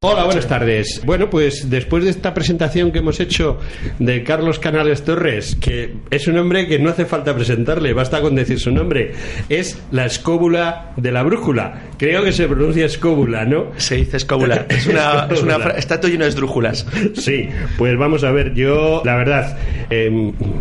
Hola, buenas tardes. Bueno, pues después de esta presentación que hemos hecho de Carlos Canales Torres, que es un hombre que no hace falta presentarle, basta con decir su nombre, es la escóbula de la brújula. Creo que se pronuncia escóbula, ¿no? Se dice escóbula. Está todo lleno de esdrújulas. Sí, pues vamos a ver, yo, la verdad,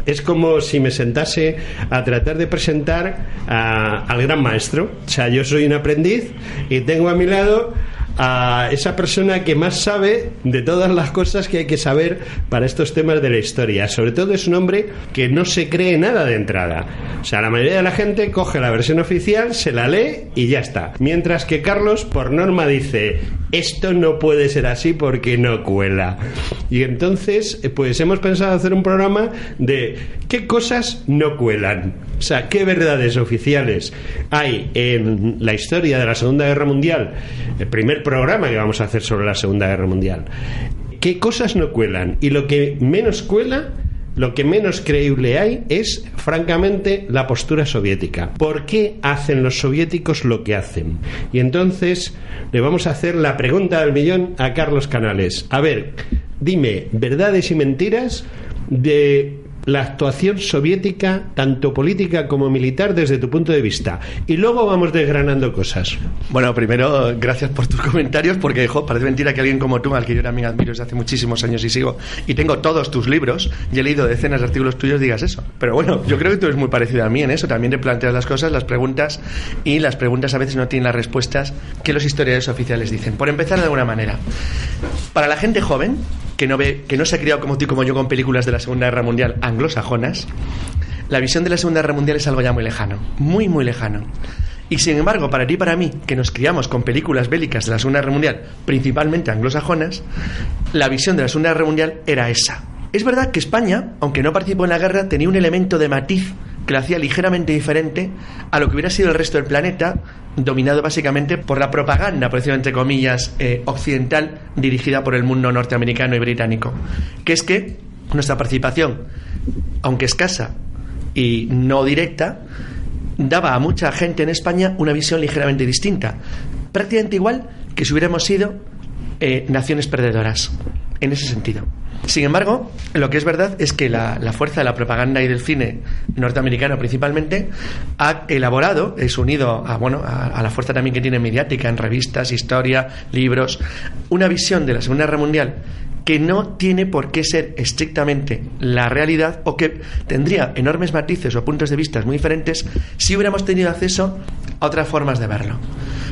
es como si me sentase a tratar de presentar al gran maestro. O sea, yo soy un aprendiz y tengo a mi lado a esa persona que más sabe de todas las cosas que hay que saber para estos temas de la historia. Sobre todo es un hombre que no se cree nada de entrada. O sea, la mayoría de la gente coge la versión oficial, se la lee y ya está. Mientras que Carlos, por norma, dice: esto no puede ser así porque no cuela. Y entonces, pues hemos pensado hacer un programa de qué cosas no cuelan. O sea, qué verdades oficiales hay en la historia de la Segunda Guerra Mundial, el primer programa que vamos a hacer sobre la Segunda Guerra Mundial. ¿Qué cosas no cuelan? Y lo que menos cuela, lo que menos creíble hay, es, francamente, la postura soviética. ¿Por qué hacen los soviéticos lo que hacen? Y entonces le vamos a hacer la pregunta del millón a Carlos Canales. A ver, dime verdades y mentiras de la actuación soviética, tanto política como militar, desde tu punto de vista, y luego vamos desgranando cosas. Bueno, primero, gracias por tus comentarios, porque parece mentira que alguien como tú, al que yo también admiro desde hace muchísimos años y sigo, y tengo todos tus libros y he leído decenas de artículos tuyos, digas eso. Pero bueno, yo creo que tú eres muy parecido a mí en eso, también te planteas las cosas, las preguntas, y las preguntas a veces no tienen las respuestas que los historiadores oficiales dicen. Por empezar, de alguna manera, para la gente joven que no se ha criado como tú y como yo con películas de la Segunda Guerra Mundial anglosajonas, la visión de la Segunda Guerra Mundial es algo ya muy lejano, muy muy lejano. Y sin embargo, para ti y para mí, que nos criamos con películas bélicas de la Segunda Guerra Mundial, principalmente anglosajonas, la visión de la Segunda Guerra Mundial era esa. Es verdad que España, aunque no participó en la guerra, tenía un elemento de matiz que lo hacía ligeramente diferente a lo que hubiera sido el resto del planeta, dominado básicamente por la propaganda, por decirlo entre comillas, occidental, dirigida por el mundo norteamericano y británico. Que es que nuestra participación, aunque escasa y no directa, daba a mucha gente en España una visión ligeramente distinta, prácticamente igual que si hubiéramos sido naciones perdedoras, en ese sentido. Sin embargo, lo que es verdad es que la fuerza de la propaganda y del cine norteamericano principalmente ha elaborado, es unido a la fuerza también que tiene mediática en revistas, historia, libros, una visión de la Segunda Guerra Mundial que no tiene por qué ser estrictamente la realidad, o que tendría enormes matices o puntos de vista muy diferentes si hubiéramos tenido acceso a otras formas de verlo.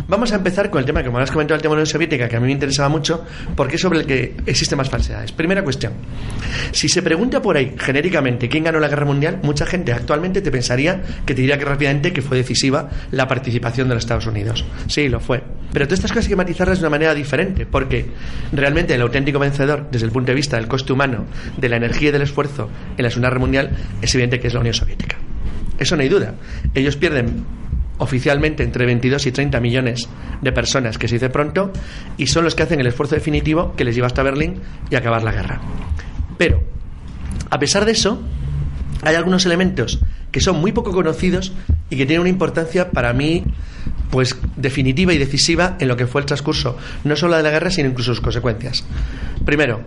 Vamos a empezar con el tema que, como has comentado, el tema de la Unión Soviética, que a mí me interesaba mucho porque es sobre el que existen más falsedades. Primera cuestión: si se pregunta por ahí genéricamente quién ganó la guerra mundial, mucha gente actualmente te diría que rápidamente que fue decisiva la participación de los Estados Unidos. Sí, lo fue. Pero todas estas cosas hay que matizarlas de una manera diferente, porque realmente el auténtico vencedor, desde el punto de vista del coste humano, de la energía y del esfuerzo en la Segunda Guerra Mundial, es evidente que es la Unión Soviética. Eso no hay duda. Ellos pierden oficialmente entre 22 y 30 millones de personas, que se dice pronto, y son los que hacen el esfuerzo definitivo que les lleva hasta Berlín y acabar la guerra. Pero, a pesar de eso, hay algunos elementos que son muy poco conocidos y que tienen una importancia para mí, pues, definitiva y decisiva en lo que fue el transcurso, no solo de la guerra, sino incluso sus consecuencias. Primero,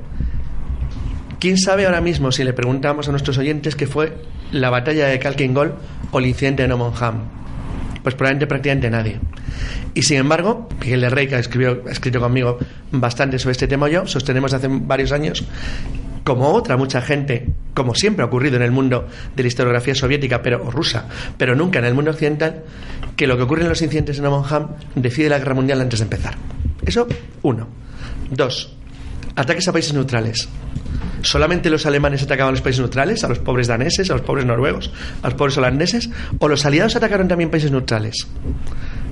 ¿quién sabe ahora mismo, si le preguntamos a nuestros oyentes, qué fue la batalla de Khalkhin Gol o el incidente de Nomonham? Pues probablemente prácticamente nadie. Y sin embargo, Miguel de Rey, que ha escrito conmigo bastante sobre este tema, yo sostenemos hace varios años, como mucha gente, como siempre ha ocurrido en el mundo de la historiografía soviética o rusa, pero nunca en el mundo occidental, que lo que ocurre en los incidentes de Nomonham decide la guerra mundial antes de empezar. Eso, uno. Dos, ataques a países neutrales. ¿Solamente los alemanes atacaban a los países neutrales, a los pobres daneses, a los pobres noruegos, a los pobres holandeses? ¿O los aliados atacaron también países neutrales?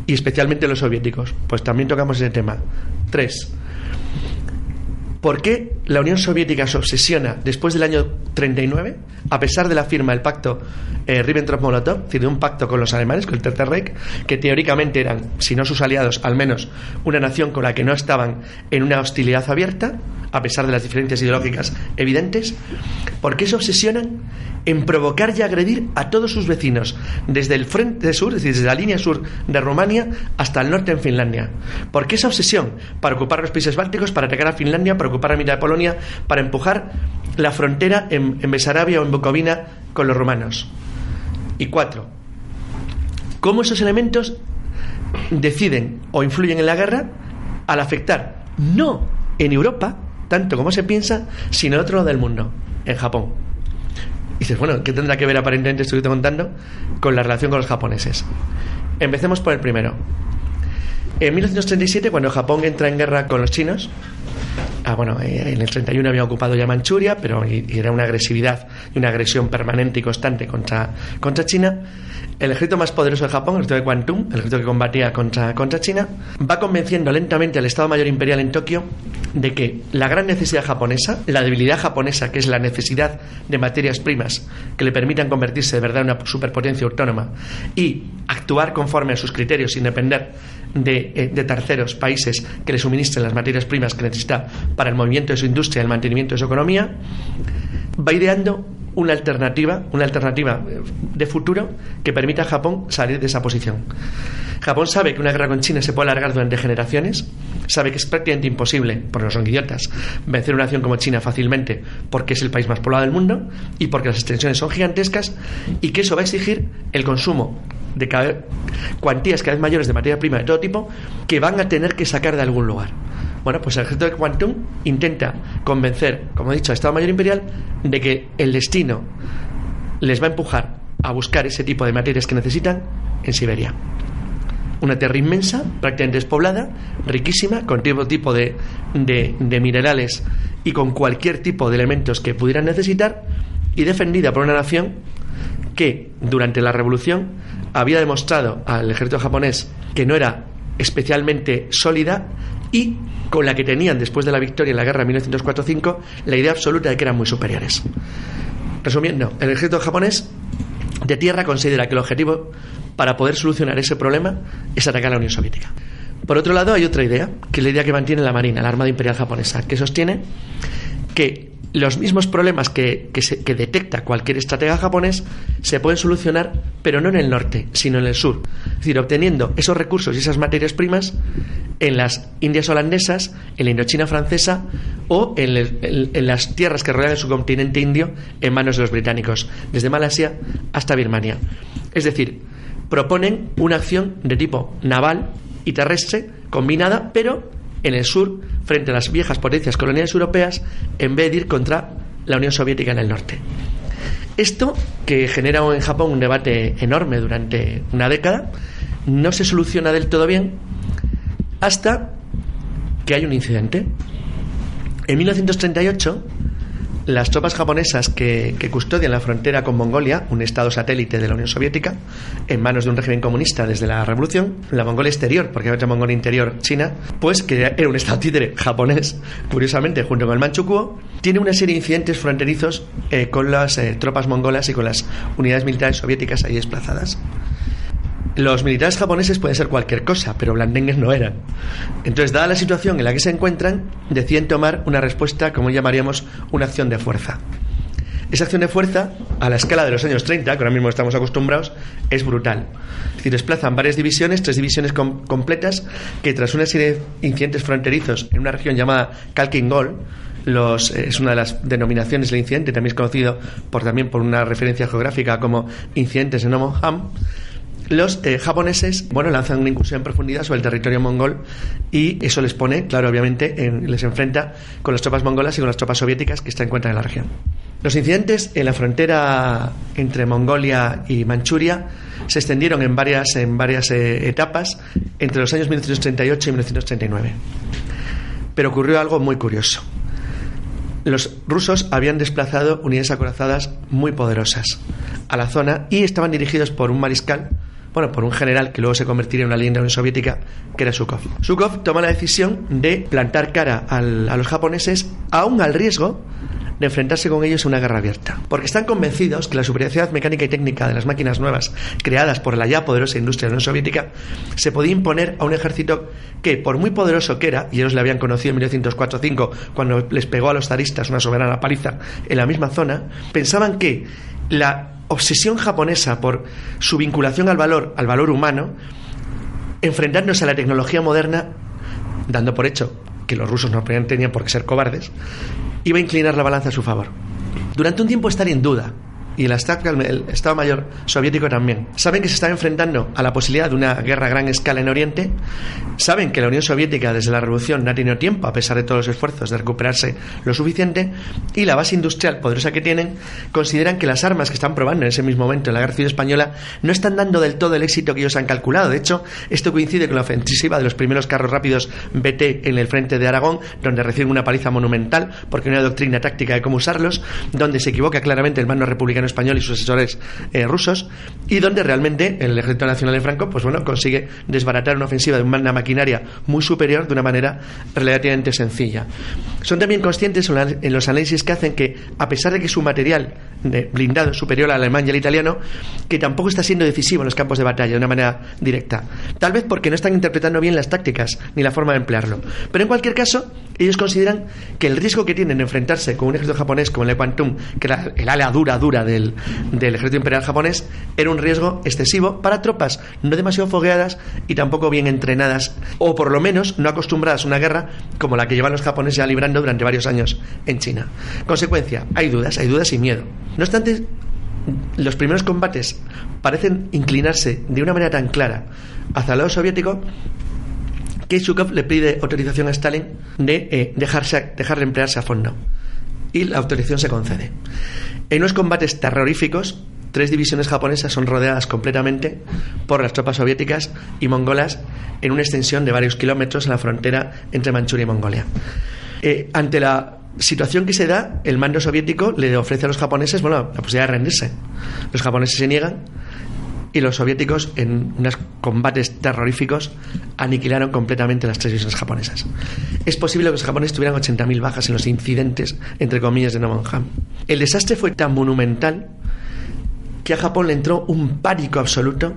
Y especialmente los soviéticos. Pues también tocamos ese tema. 3. ¿Por qué la Unión Soviética se obsesiona después del año 39, a pesar de la firma del pacto Ribbentrop-Molotov, es decir, de un pacto con los alemanes, con el Tercer Reich, que teóricamente eran, si no sus aliados, al menos una nación con la que no estaban en una hostilidad abierta, a pesar de las diferencias ideológicas evidentes? ¿Por qué se obsesionan en provocar y agredir a todos sus vecinos, desde el frente sur, es decir, desde la línea sur de Rumania hasta el norte en Finlandia. ¿Por qué esa obsesión? Para ocupar los países bálticos, para atacar a Finlandia, para ocupar la mitad de Polonia, para empujar la frontera en Besarabia o en Bucovina con los rumanos. Y 4. ¿Cómo esos elementos deciden o influyen en la guerra al afectar no en Europa, tanto como se piensa, sino en otro lado del mundo, en Japón? Y dices, bueno, ¿qué tendrá que ver aparentemente esto que estoy contando con la relación con los japoneses? Empecemos por el primero. En 1937, cuando Japón entra en guerra con los chinos, en el 31 había ocupado ya Manchuria, pero era una agresividad y una agresión permanente y constante contra China. El ejército más poderoso de Japón, el ejército de Kwantung, el ejército que combatía contra China, va convenciendo lentamente al Estado Mayor Imperial en Tokio de que la gran necesidad japonesa, la debilidad japonesa, que es la necesidad de materias primas que le permitan convertirse de verdad en una superpotencia autónoma y actuar conforme a sus criterios sin depender de terceros países que le suministren las materias primas que necesita para el movimiento de su industria y el mantenimiento de su economía, va ideando una alternativa de futuro que permita a Japón salir de esa posición. Japón sabe que una guerra con China se puede alargar durante generaciones, sabe que es prácticamente imposible, porque no son idiotas, vencer una nación como China fácilmente, porque es el país más poblado del mundo y porque las extensiones son gigantescas, y que eso va a exigir el consumo de cuantías cada vez mayores de materia prima de todo tipo que van a tener que sacar de algún lugar. Bueno, pues el ejército de Kwantung intenta convencer, como he dicho, al Estado Mayor Imperial de que el destino les va a empujar a buscar ese tipo de materias que necesitan en Siberia. Una tierra inmensa, prácticamente despoblada, riquísima, con todo tipo de minerales y con cualquier tipo de elementos que pudieran necesitar, y defendida por una nación que durante la revolución había demostrado al ejército japonés que no era especialmente sólida, y con la que tenían, después de la victoria en la guerra de 1904-5, la idea absoluta de que eran muy superiores. Resumiendo, el ejército japonés de tierra considera que el objetivo para poder solucionar ese problema es atacar a la Unión Soviética. Por otro lado, hay otra idea, que es la idea que mantiene la Marina, la Armada Imperial Japonesa, que sostiene que los mismos problemas que detecta cualquier estratega japonés se pueden solucionar, pero no en el norte, sino en el sur. Es decir, obteniendo esos recursos y esas materias primas en las Indias holandesas, en la Indochina francesa o en las tierras que rodean el subcontinente indio en manos de los británicos, desde Malasia hasta Birmania. Es decir, proponen una acción de tipo naval y terrestre combinada, pero en el sur, frente a las viejas potencias coloniales europeas, en vez de ir contra la Unión Soviética en el norte. Esto, que genera en Japón un debate enorme durante una década, no se soluciona del todo bien hasta que hay un incidente. En 1938, las tropas japonesas que custodian la frontera con Mongolia, un estado satélite de la Unión Soviética, en manos de un régimen comunista desde la revolución, la Mongolia exterior, porque hay otra Mongolia interior china, pues que era un estado títere japonés, curiosamente, junto con el Manchukuo, tiene una serie de incidentes fronterizos con las tropas mongolas y con las unidades militares soviéticas ahí desplazadas. Los militares japoneses pueden ser cualquier cosa, pero blandengues no eran. Entonces, dada la situación en la que se encuentran, deciden tomar una respuesta, como llamaríamos, una acción de fuerza. Esa acción de fuerza, a la escala de los años 30, que ahora mismo estamos acostumbrados, es brutal. Es decir, desplazan varias divisiones, 3 divisiones completas, que tras una serie de incidentes fronterizos en una región llamada Khalkhin-Gol, es una de las denominaciones del incidente, también es conocido también por una referencia geográfica como incidentes en Omonham. Los japoneses, lanzan una incursión en profundidad sobre el territorio mongol, y eso les pone, claro, obviamente, les enfrenta con las tropas mongolas y con las tropas soviéticas que se encuentran en la región. Los incidentes en la frontera entre Mongolia y Manchuria se extendieron en varias etapas entre los años 1938 y 1939. Pero ocurrió algo muy curioso. Los rusos habían desplazado unidades acorazadas muy poderosas a la zona y estaban dirigidos por un mariscal, por un general que luego se convertiría en una leyenda de la Unión Soviética, que era Zhukov. Zhukov toma la decisión de plantar cara a los japoneses, aún al riesgo de enfrentarse con ellos en una guerra abierta, porque están convencidos que la superioridad mecánica y técnica de las máquinas nuevas creadas por la ya poderosa industria de la Unión Soviética se podía imponer a un ejército que, por muy poderoso que era, y ellos le habían conocido en 1904-5 cuando les pegó a los zaristas una soberana paliza en la misma zona, pensaban que la obsesión japonesa por su vinculación al valor humano, enfrentarnos a la tecnología moderna, dando por hecho que los rusos no tenían por qué ser cobardes, iba a inclinar la balanza a su favor. Durante un tiempo estaría en duda, y el Estado Mayor soviético también. Saben que se están enfrentando a la posibilidad de una guerra a gran escala en Oriente. Saben que la Unión Soviética desde la Revolución no ha tenido tiempo, a pesar de todos los esfuerzos, de recuperarse lo suficiente, y la base industrial poderosa que tienen, consideran que las armas que están probando en ese mismo momento en la Guerra Civil Española no están dando del todo el éxito que ellos han calculado. De hecho, esto coincide con la ofensiva de los primeros carros rápidos BT en el frente de Aragón, donde reciben una paliza monumental porque no hay doctrina táctica de cómo usarlos, donde se equivoca claramente el mando republicano español y sus asesores rusos, y donde realmente el Ejército Nacional de Franco consigue desbaratar una ofensiva de una maquinaria muy superior de una manera relativamente sencilla. Son también conscientes en los análisis que hacen que, a pesar de que su material blindado es superior al alemán y al italiano, que tampoco está siendo decisivo en los campos de batalla de una manera directa, tal vez porque no están interpretando bien las tácticas ni la forma de emplearlo. Pero en cualquier caso, ellos consideran que el riesgo que tienen de enfrentarse con un ejército japonés como el Kwantung, que era el ala dura del ejército imperial japonés, era un riesgo excesivo para tropas no demasiado fogueadas y tampoco bien entrenadas, o por lo menos no acostumbradas a una guerra como la que llevan los japoneses ya librando durante varios años en China. Consecuencia, hay dudas y miedo. No obstante, los primeros combates parecen inclinarse de una manera tan clara hacia el lado soviético que Zhukov le pide autorización a Stalin de dejarle emplearse a fondo, y la autorización se concede. En unos combates terroríficos, 3 divisiones japonesas son rodeadas completamente por las tropas soviéticas y mongolas en una extensión de varios kilómetros en la frontera entre Manchuria y Mongolia. Ante la situación que se da, el mando soviético le ofrece a los japoneses la posibilidad de rendirse. Los japoneses se niegan, y los soviéticos, en unos combates terroríficos, aniquilaron completamente las 3 divisiones japonesas. Es posible que los japoneses tuvieran 80.000 bajas en los incidentes, entre comillas, de Nomonhan. El desastre fue tan monumental que a Japón le entró un pánico absoluto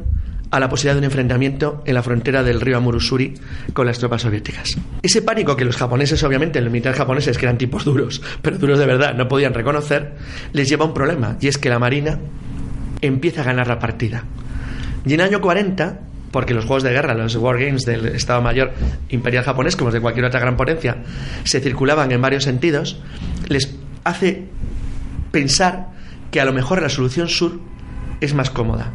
a la posibilidad de un enfrentamiento en la frontera del río Amur-Usuri con las tropas soviéticas. Ese pánico que los japoneses, obviamente, los militares japoneses, que eran tipos duros, pero duros de verdad, no podían reconocer, les lleva a un problema, y es que la Marina empieza a ganar la partida. Y en el año 40, porque los juegos de guerra, los wargames del Estado Mayor Imperial japonés, como los de cualquier otra gran potencia, se circulaban en varios sentidos, les hace pensar que a lo mejor la solución sur es más cómoda,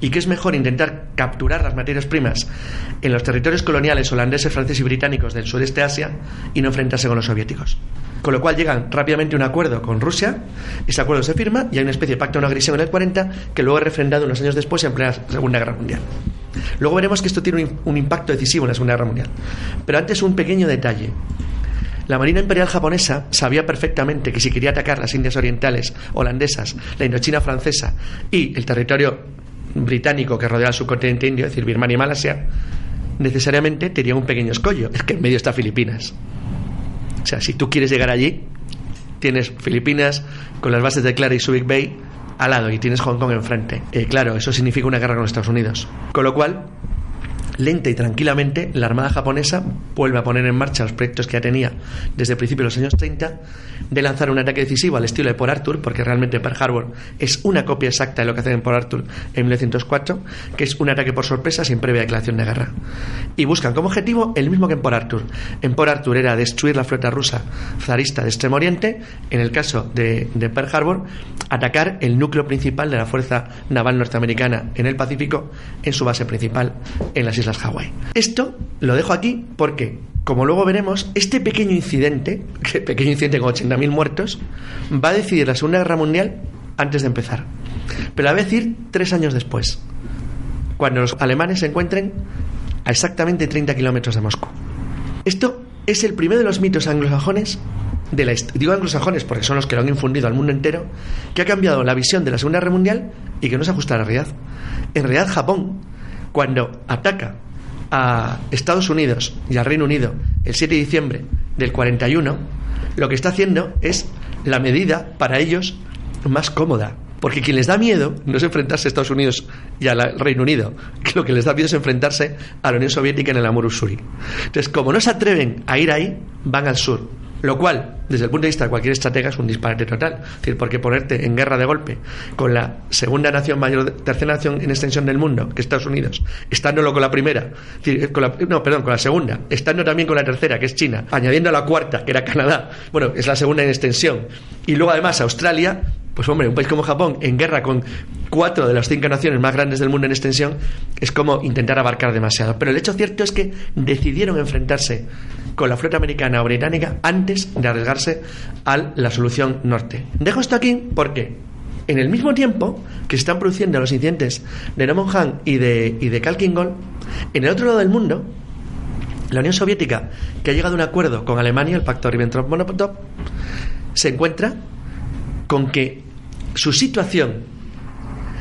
y que es mejor intentar capturar las materias primas en los territorios coloniales holandeses, franceses y británicos del sureste de Asia y no enfrentarse con los soviéticos. Con lo cual llegan rápidamente a un acuerdo con Rusia, ese acuerdo se firma y hay una especie de pacto de no agresión en el 40 que luego es refrendado unos años después en plena Segunda Guerra Mundial. Luego veremos que esto tiene un impacto decisivo en la Segunda Guerra Mundial. Pero antes, un pequeño detalle. La Marina Imperial japonesa sabía perfectamente que si quería atacar las Indias Orientales holandesas, la Indochina francesa y el territorio británico que rodea el subcontinente indio, es decir, Birmania y Malasia, necesariamente tenía un pequeño escollo, es que en medio está Filipinas. O sea, si tú quieres llegar allí, tienes Filipinas con las bases de Clara y Subic Bay al lado y tienes Hong Kong enfrente. Claro, eso significa una guerra con los Estados Unidos. Con lo cual, lenta y tranquilamente, la Armada japonesa vuelve a poner en marcha los proyectos que ya tenía desde el principio de los años 30 de lanzar un ataque decisivo al estilo de Port Arthur, porque realmente Pearl Harbor es una copia exacta de lo que hacen en Port Arthur en 1904, que es un ataque por sorpresa sin previa declaración de guerra. Y buscan como objetivo el mismo que en Port Arthur. En Port Arthur era destruir la flota rusa zarista de Extremo Oriente. En el caso de Pearl Harbor, atacar el núcleo principal de la Fuerza Naval Norteamericana en el Pacífico, en su base principal en las Islas Hawái. Esto lo dejo aquí porque, como luego veremos, este pequeño incidente con 80.000 muertos, va a decidir la Segunda Guerra Mundial antes de empezar. Pero la va a decir 3 años después, cuando los alemanes se encuentren a exactamente 30 kilómetros de Moscú. Esto es el primero de los mitos anglosajones de la historia. Digo anglosajones porque son los que lo han infundido al mundo entero, que ha cambiado la visión de la Segunda Guerra Mundial y que no se ajusta a la realidad. En realidad, Japón, cuando ataca a Estados Unidos y al Reino Unido el 7 de diciembre del 41, lo que está haciendo es la medida para ellos más cómoda, porque quien les da miedo no es enfrentarse a Estados Unidos y al Reino Unido, que lo que les da miedo es enfrentarse a la Unión Soviética en el Amur-Usuri. Entonces, como no se atreven a ir ahí, van al sur, Lo cual, desde el punto de vista de cualquier estratega, es un disparate total. Es decir, porque ponerte en guerra de golpe con la segunda nación mayor, tercera nación en extensión del mundo, que es Estados Unidos, estándolo con la primera, es decir, con la segunda, estando también con la tercera, que es China, añadiendo a la cuarta, que era Canadá, bueno, es la segunda en extensión, y luego además Australia, pues hombre, un país como Japón en guerra con 4 de las 5 naciones más grandes del mundo en extensión, es como intentar abarcar demasiado. Pero el hecho cierto es que decidieron enfrentarse con la flota americana o británica antes de arriesgarse a la solución norte. Dejo esto aquí porque en el mismo tiempo que se están produciendo los incidentes de No Man Han y de Khalkhin Gol, en el otro lado del mundo, la Unión Soviética, que ha llegado a un acuerdo con Alemania, el pacto Ribbentrop-Molotov, se encuentra con que su situación,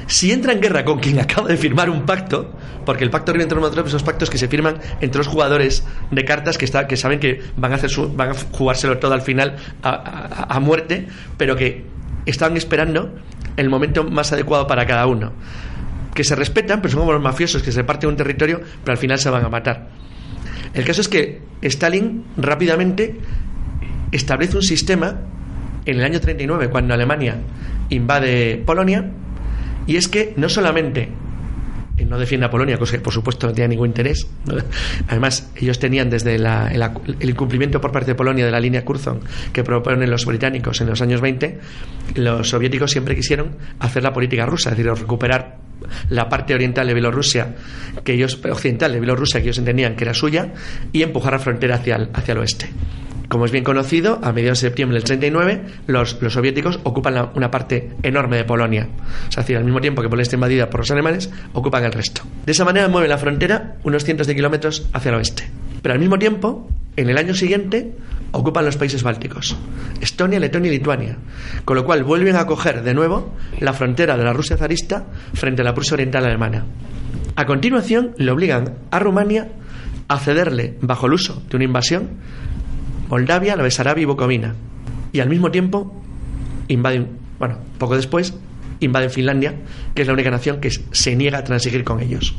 si entra en guerra con quien acaba de firmar un pacto, porque el pacto Ribbentrop-Molotov, esos pactos que se firman entre los jugadores de cartas que saben que van a jugárselo todo al final a muerte, pero que están esperando el momento más adecuado para cada uno, que se respetan, pero son como los mafiosos que se parten un territorio, pero al final se van a matar. El caso es que Stalin rápidamente establece un sistema en el año 39, cuando Alemania invade Polonia, y es que no solamente no defiende a Polonia, cosa que por supuesto no tenía ningún interés, ¿no? Además ellos tenían desde el incumplimiento por parte de Polonia de la línea Curzon que proponen los británicos en los años 20, los soviéticos siempre quisieron hacer la política rusa, es decir, recuperar la parte oriental de Bielorrusia occidental de Bielorrusia que ellos entendían que era suya, y empujar la frontera hacia el oeste. Como es bien conocido, a mediados de septiembre del 39 los soviéticos ocupan una parte enorme de Polonia. O sea, al mismo tiempo que Polonia está invadida por los alemanes, ocupan el resto. De esa manera mueven la frontera unos cientos de kilómetros hacia el oeste. Pero al mismo tiempo, en el año siguiente, ocupan los países bálticos, Estonia, Letonia y Lituania, con lo cual vuelven a coger de nuevo la frontera de la Rusia zarista frente a la Prusia oriental alemana. A continuación, le obligan a Rumania a cederle, bajo el uso de una invasión, Moldavia, la Besarabia y Bucovina, y al mismo tiempo poco después invaden Finlandia, que es la única nación que se niega a transigir con ellos.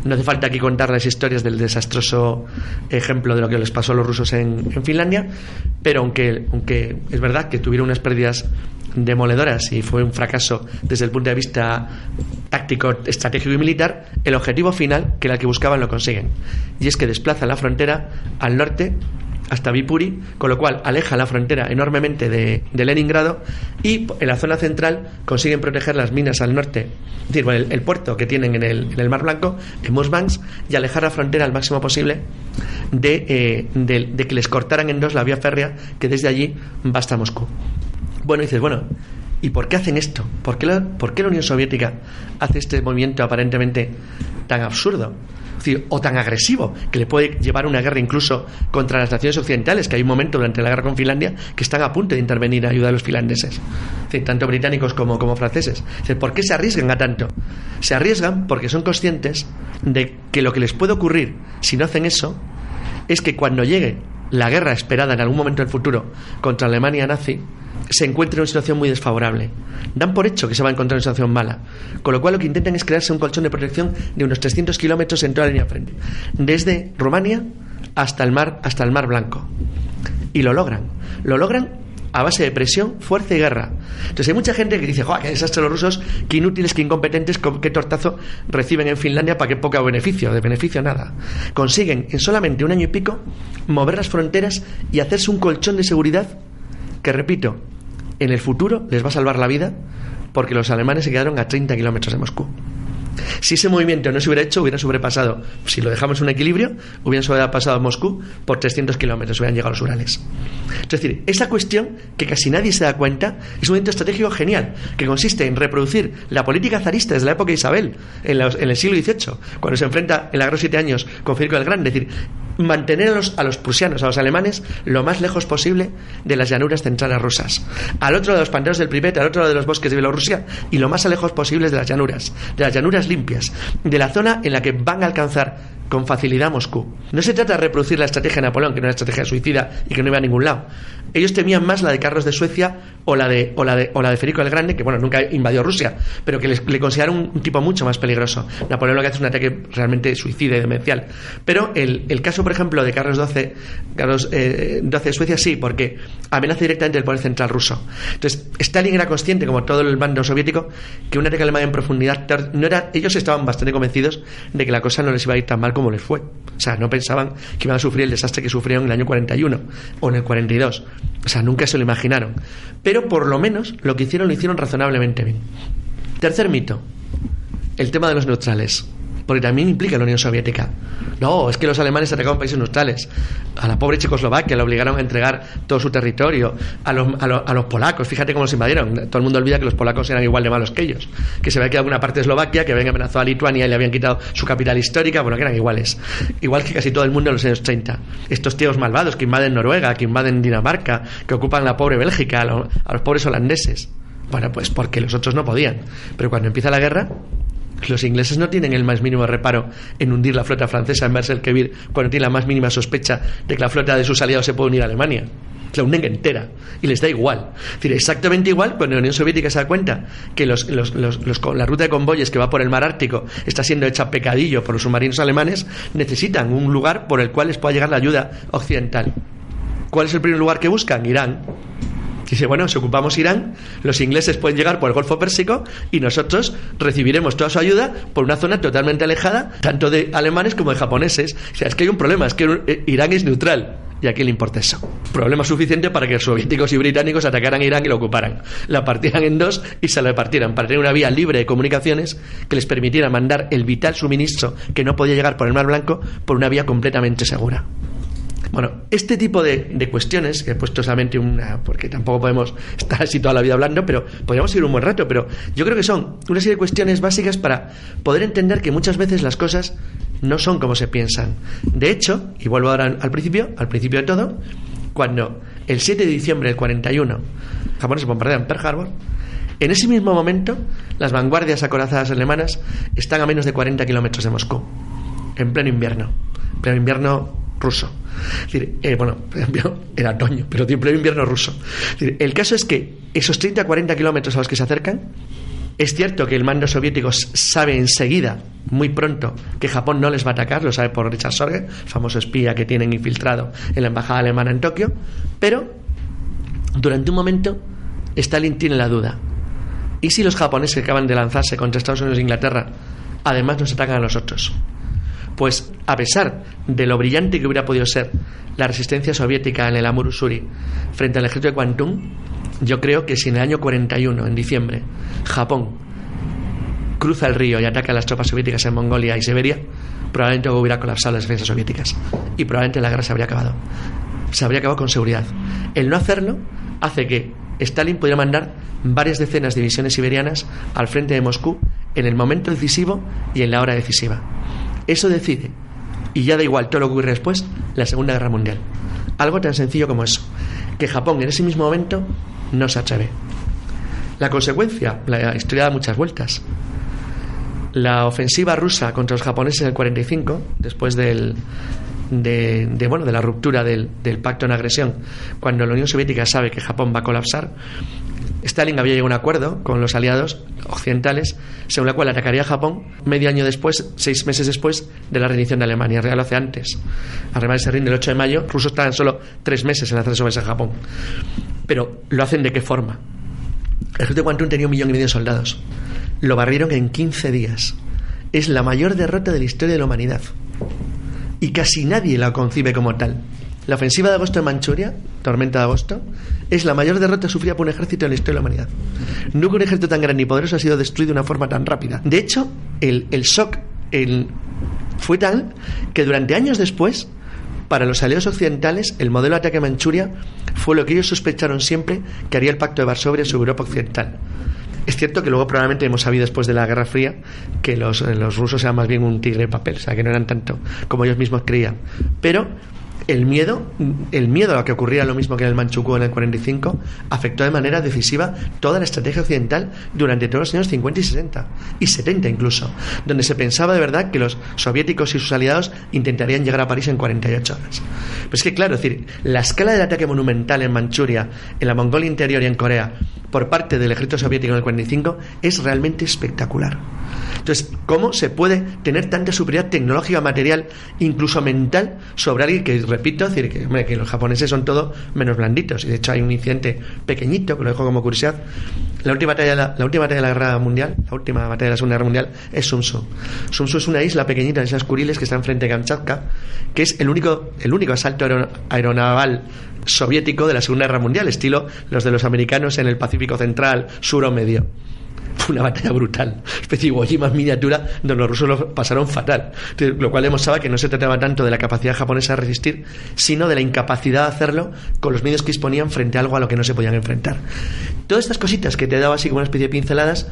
No hace falta aquí contar las historias del desastroso ejemplo de lo que les pasó a los rusos en Finlandia, pero aunque es verdad que tuvieron unas pérdidas demoledoras y fue un fracaso desde el punto de vista táctico, estratégico y militar, el objetivo final, que era el que buscaban, lo consiguen, y es que desplazan la frontera al norte hasta Viipuri, con lo cual aleja la frontera enormemente de Leningrado, y en la zona central consiguen proteger las minas al norte, es decir, el puerto que tienen en el Mar Blanco, en Murmansk, y alejar la frontera al máximo posible de que les cortaran en dos la vía férrea que desde allí va hasta Moscú. Bueno, dices, ¿y por qué hacen esto? ¿Por qué la Unión Soviética hace este movimiento aparentemente tan absurdo? Es decir, o tan agresivo, que le puede llevar una guerra incluso contra las naciones occidentales, que hay un momento durante la guerra con Finlandia que están a punto de intervenir a ayudar a los finlandeses, es decir, tanto británicos como franceses. Es decir, ¿por qué se arriesgan a tanto? Se arriesgan porque son conscientes de que lo que les puede ocurrir si no hacen eso es que cuando llegue la guerra esperada en algún momento del futuro contra la Alemania nazi, se encuentra en una situación muy desfavorable. Dan por hecho que se va a encontrar en una situación mala, con lo cual lo que intentan es crearse un colchón de protección de unos 300 kilómetros en toda la línea de frente, desde Rumania hasta el mar Blanco, y lo logran a base de presión, fuerza y guerra. Entonces hay mucha gente que dice, ¡joder, qué desastre los rusos, qué inútiles, qué incompetentes, qué tortazo reciben en Finlandia, para qué poco beneficio, de beneficio nada! Consiguen en solamente un año y pico mover las fronteras y hacerse un colchón de seguridad que, repito, en el futuro les va a salvar la vida, porque los alemanes se quedaron a 30 kilómetros de Moscú. Si ese movimiento no se hubiera hecho, hubiera sobrepasado, si lo dejamos en un equilibrio, hubieran sobrepasado a Moscú por 300 kilómetros, hubieran llegado a los Urales. Es decir, esa cuestión que casi nadie se da cuenta es un movimiento estratégico genial, que consiste en reproducir la política zarista desde la época de Isabel, en el siglo XVIII, cuando se enfrenta en la Guerra de los 7 años con Federico el Grande. Es decir, mantener a los prusianos, a los alemanes, lo más lejos posible de las llanuras centrales rusas, al otro de los pantanos del Pripet, al otro de los bosques de Bielorrusia, y lo más lejos posible de las llanuras limpias, de la zona en la que van a alcanzar con facilidad a Moscú. No se trata de reproducir la estrategia de Napoleón, que no era una estrategia suicida y que no iba a ningún lado. Ellos temían más la de Carlos de Suecia o la de Federico el Grande, que bueno, nunca invadió Rusia, pero que le consideraron un tipo mucho más peligroso. Napoleón lo que hace es un ataque realmente suicida y demencial. Pero el caso, por ejemplo, de Carlos XII de Suecia, sí, porque amenaza directamente el poder central ruso. Entonces, Stalin era consciente, como todo el bando soviético, que un ataque alemán en profundidad ellos estaban bastante convencidos de que la cosa no les iba a ir tan mal como les fue. O sea, no pensaban que iban a sufrir el desastre que sufrieron en el año 41 o en el 42. O sea, nunca se lo imaginaron. Pero por lo menos lo hicieron razonablemente bien. Tercer mito, el tema de los neutrales, porque también implica la Unión Soviética. No, es que los alemanes atacaban países neutrales. A la pobre Checoslovaquia la obligaron a entregar todo su territorio. A los polacos, fíjate cómo los invadieron. Todo el mundo olvida que los polacos eran igual de malos que ellos, que se había quedado una parte de Eslovaquia, que habían amenazado a Lituania y le habían quitado su capital histórica. Bueno, que eran iguales, igual que casi todo el mundo en los años 30. Estos tíos malvados que invaden Noruega, que invaden Dinamarca, que ocupan la pobre Bélgica, a los pobres holandeses. Bueno, pues porque los otros no podían. Pero cuando empieza la guerra, los ingleses no tienen el más mínimo reparo en hundir la flota francesa en Merselkevir cuando tienen la más mínima sospecha de que la flota de sus aliados se puede unir a Alemania. La hunden entera y les da igual. Es decir, exactamente igual cuando la Unión Soviética se da cuenta que la ruta de convoyes que va por el mar Ártico está siendo hecha pecadillo por los submarinos alemanes, necesitan un lugar por el cual les pueda llegar la ayuda occidental. ¿Cuál es el primer lugar que buscan? Irán. Dice, bueno, si ocupamos Irán, los ingleses pueden llegar por el Golfo Pérsico y nosotros recibiremos toda su ayuda por una zona totalmente alejada, tanto de alemanes como de japoneses. O sea, es que hay un problema, es que Irán es neutral. ¿Y a quién le importa eso? Problema suficiente para que los soviéticos y británicos atacaran Irán y lo ocuparan. La partieran en dos y se la repartieran para tener una vía libre de comunicaciones que les permitiera mandar el vital suministro que no podía llegar por el Mar Blanco por una vía completamente segura. Bueno, este tipo de cuestiones, que he puesto solamente porque tampoco podemos estar así toda la vida hablando, pero podríamos ir un buen rato, pero yo creo que son una serie de cuestiones básicas para poder entender que muchas veces las cosas no son como se piensan. De hecho, y vuelvo ahora al principio de todo, cuando el 7 de diciembre del 41 los japoneses bombardean Pearl Harbor, en ese mismo momento las vanguardias acorazadas alemanas están a menos de 40 kilómetros de Moscú, en pleno invierno ruso. Es decir, era otoño, pero en pleno invierno ruso. Es decir, el caso es que esos 30 a 40 kilómetros a los que se acercan, es cierto que el mando soviético sabe enseguida, muy pronto, que Japón no les va a atacar, lo sabe por Richard Sorge, famoso espía que tienen infiltrado en la embajada alemana en Tokio, pero durante un momento Stalin tiene la duda: ¿y si los japoneses que acaban de lanzarse contra Estados Unidos e Inglaterra además nos atacan a nosotros? Pues a pesar de lo brillante que hubiera podido ser la resistencia soviética en el Amur Usuri frente al ejército de Kwantung, yo creo que si en el año 41, en diciembre, Japón cruza el río y ataca a las tropas soviéticas en Mongolia y Siberia, probablemente hubiera colapsado las defensas soviéticas y probablemente la guerra se habría acabado. Se habría acabado con seguridad. El no hacerlo hace que Stalin pudiera mandar varias decenas de divisiones siberianas al frente de Moscú en el momento decisivo y en la hora decisiva. Eso decide, y ya da igual todo lo que ocurre después, la Segunda Guerra Mundial. Algo tan sencillo como eso, que Japón en ese mismo momento no se atreve. La consecuencia, la historia da muchas vueltas. La ofensiva rusa contra los japoneses en el 45, después de la ruptura del pacto en agresión, cuando la Unión Soviética sabe que Japón va a colapsar, Stalin había llegado a un acuerdo con los aliados occidentales según la cual atacaría a Japón medio año después, 6 meses después de la rendición de Alemania. En realidad lo hace antes. Alemania se rinde el 8 de mayo, los rusos estaban solo 3 meses en hacer sobre a Japón. Pero ¿lo hacen de qué forma? El ejército de Kwantung tenía 1,5 millones de soldados. Lo barrieron en 15 días. Es la mayor derrota de la historia de la humanidad. Y casi nadie la concibe como tal. La ofensiva de agosto en Manchuria, tormenta de agosto, es la mayor derrota sufrida por un ejército en la historia de la humanidad. Nunca un ejército tan grande y poderoso ha sido destruido de una forma tan rápida. De hecho, el shock fue tal que durante años después, para los aliados occidentales, el modelo de ataque a Manchuria fue lo que ellos sospecharon siempre que haría el Pacto de Varsovia sobre Europa Occidental. Es cierto que luego probablemente hemos sabido después de la Guerra Fría que los rusos eran más bien un tigre de papel, o sea que no eran tanto como ellos mismos creían. Pero el miedo a lo que ocurría lo mismo que en el Manchukuo en el 45 afectó de manera decisiva toda la estrategia occidental durante todos los años 50 y 60 y 70 incluso, donde se pensaba de verdad que los soviéticos y sus aliados intentarían llegar a París en 48 horas. Pero es que claro, es decir, la escala del ataque monumental en Manchuria, en la Mongolia Interior y en Corea por parte del ejército soviético en el 45 es realmente espectacular. Entonces, ¿cómo se puede tener tanta superioridad tecnológica, material, incluso mental, sobre alguien que, repito, es decir, que los japoneses son todo menos blanditos? Y de hecho hay un incidente pequeñito, que lo dejo como curiosidad. La última batalla de la Guerra Mundial, la última batalla de la Segunda Guerra Mundial, es Sun Tzu. Sun Tzu es una isla pequeñita, de esas Kuriles, que está enfrente de Kamchatka, que es el único asalto aeronaval soviético de la Segunda Guerra Mundial, estilo los de los americanos en el Pacífico Central, Sur o Medio. Fue una batalla brutal, especie de Iwo Jima en miniatura, donde los rusos lo pasaron fatal. Entonces, lo cual demostraba que no se trataba tanto de la capacidad japonesa de resistir, sino de la incapacidad de hacerlo con los medios que disponían frente a algo a lo que no se podían enfrentar. Todas estas cositas que te he dado así como una especie de pinceladas,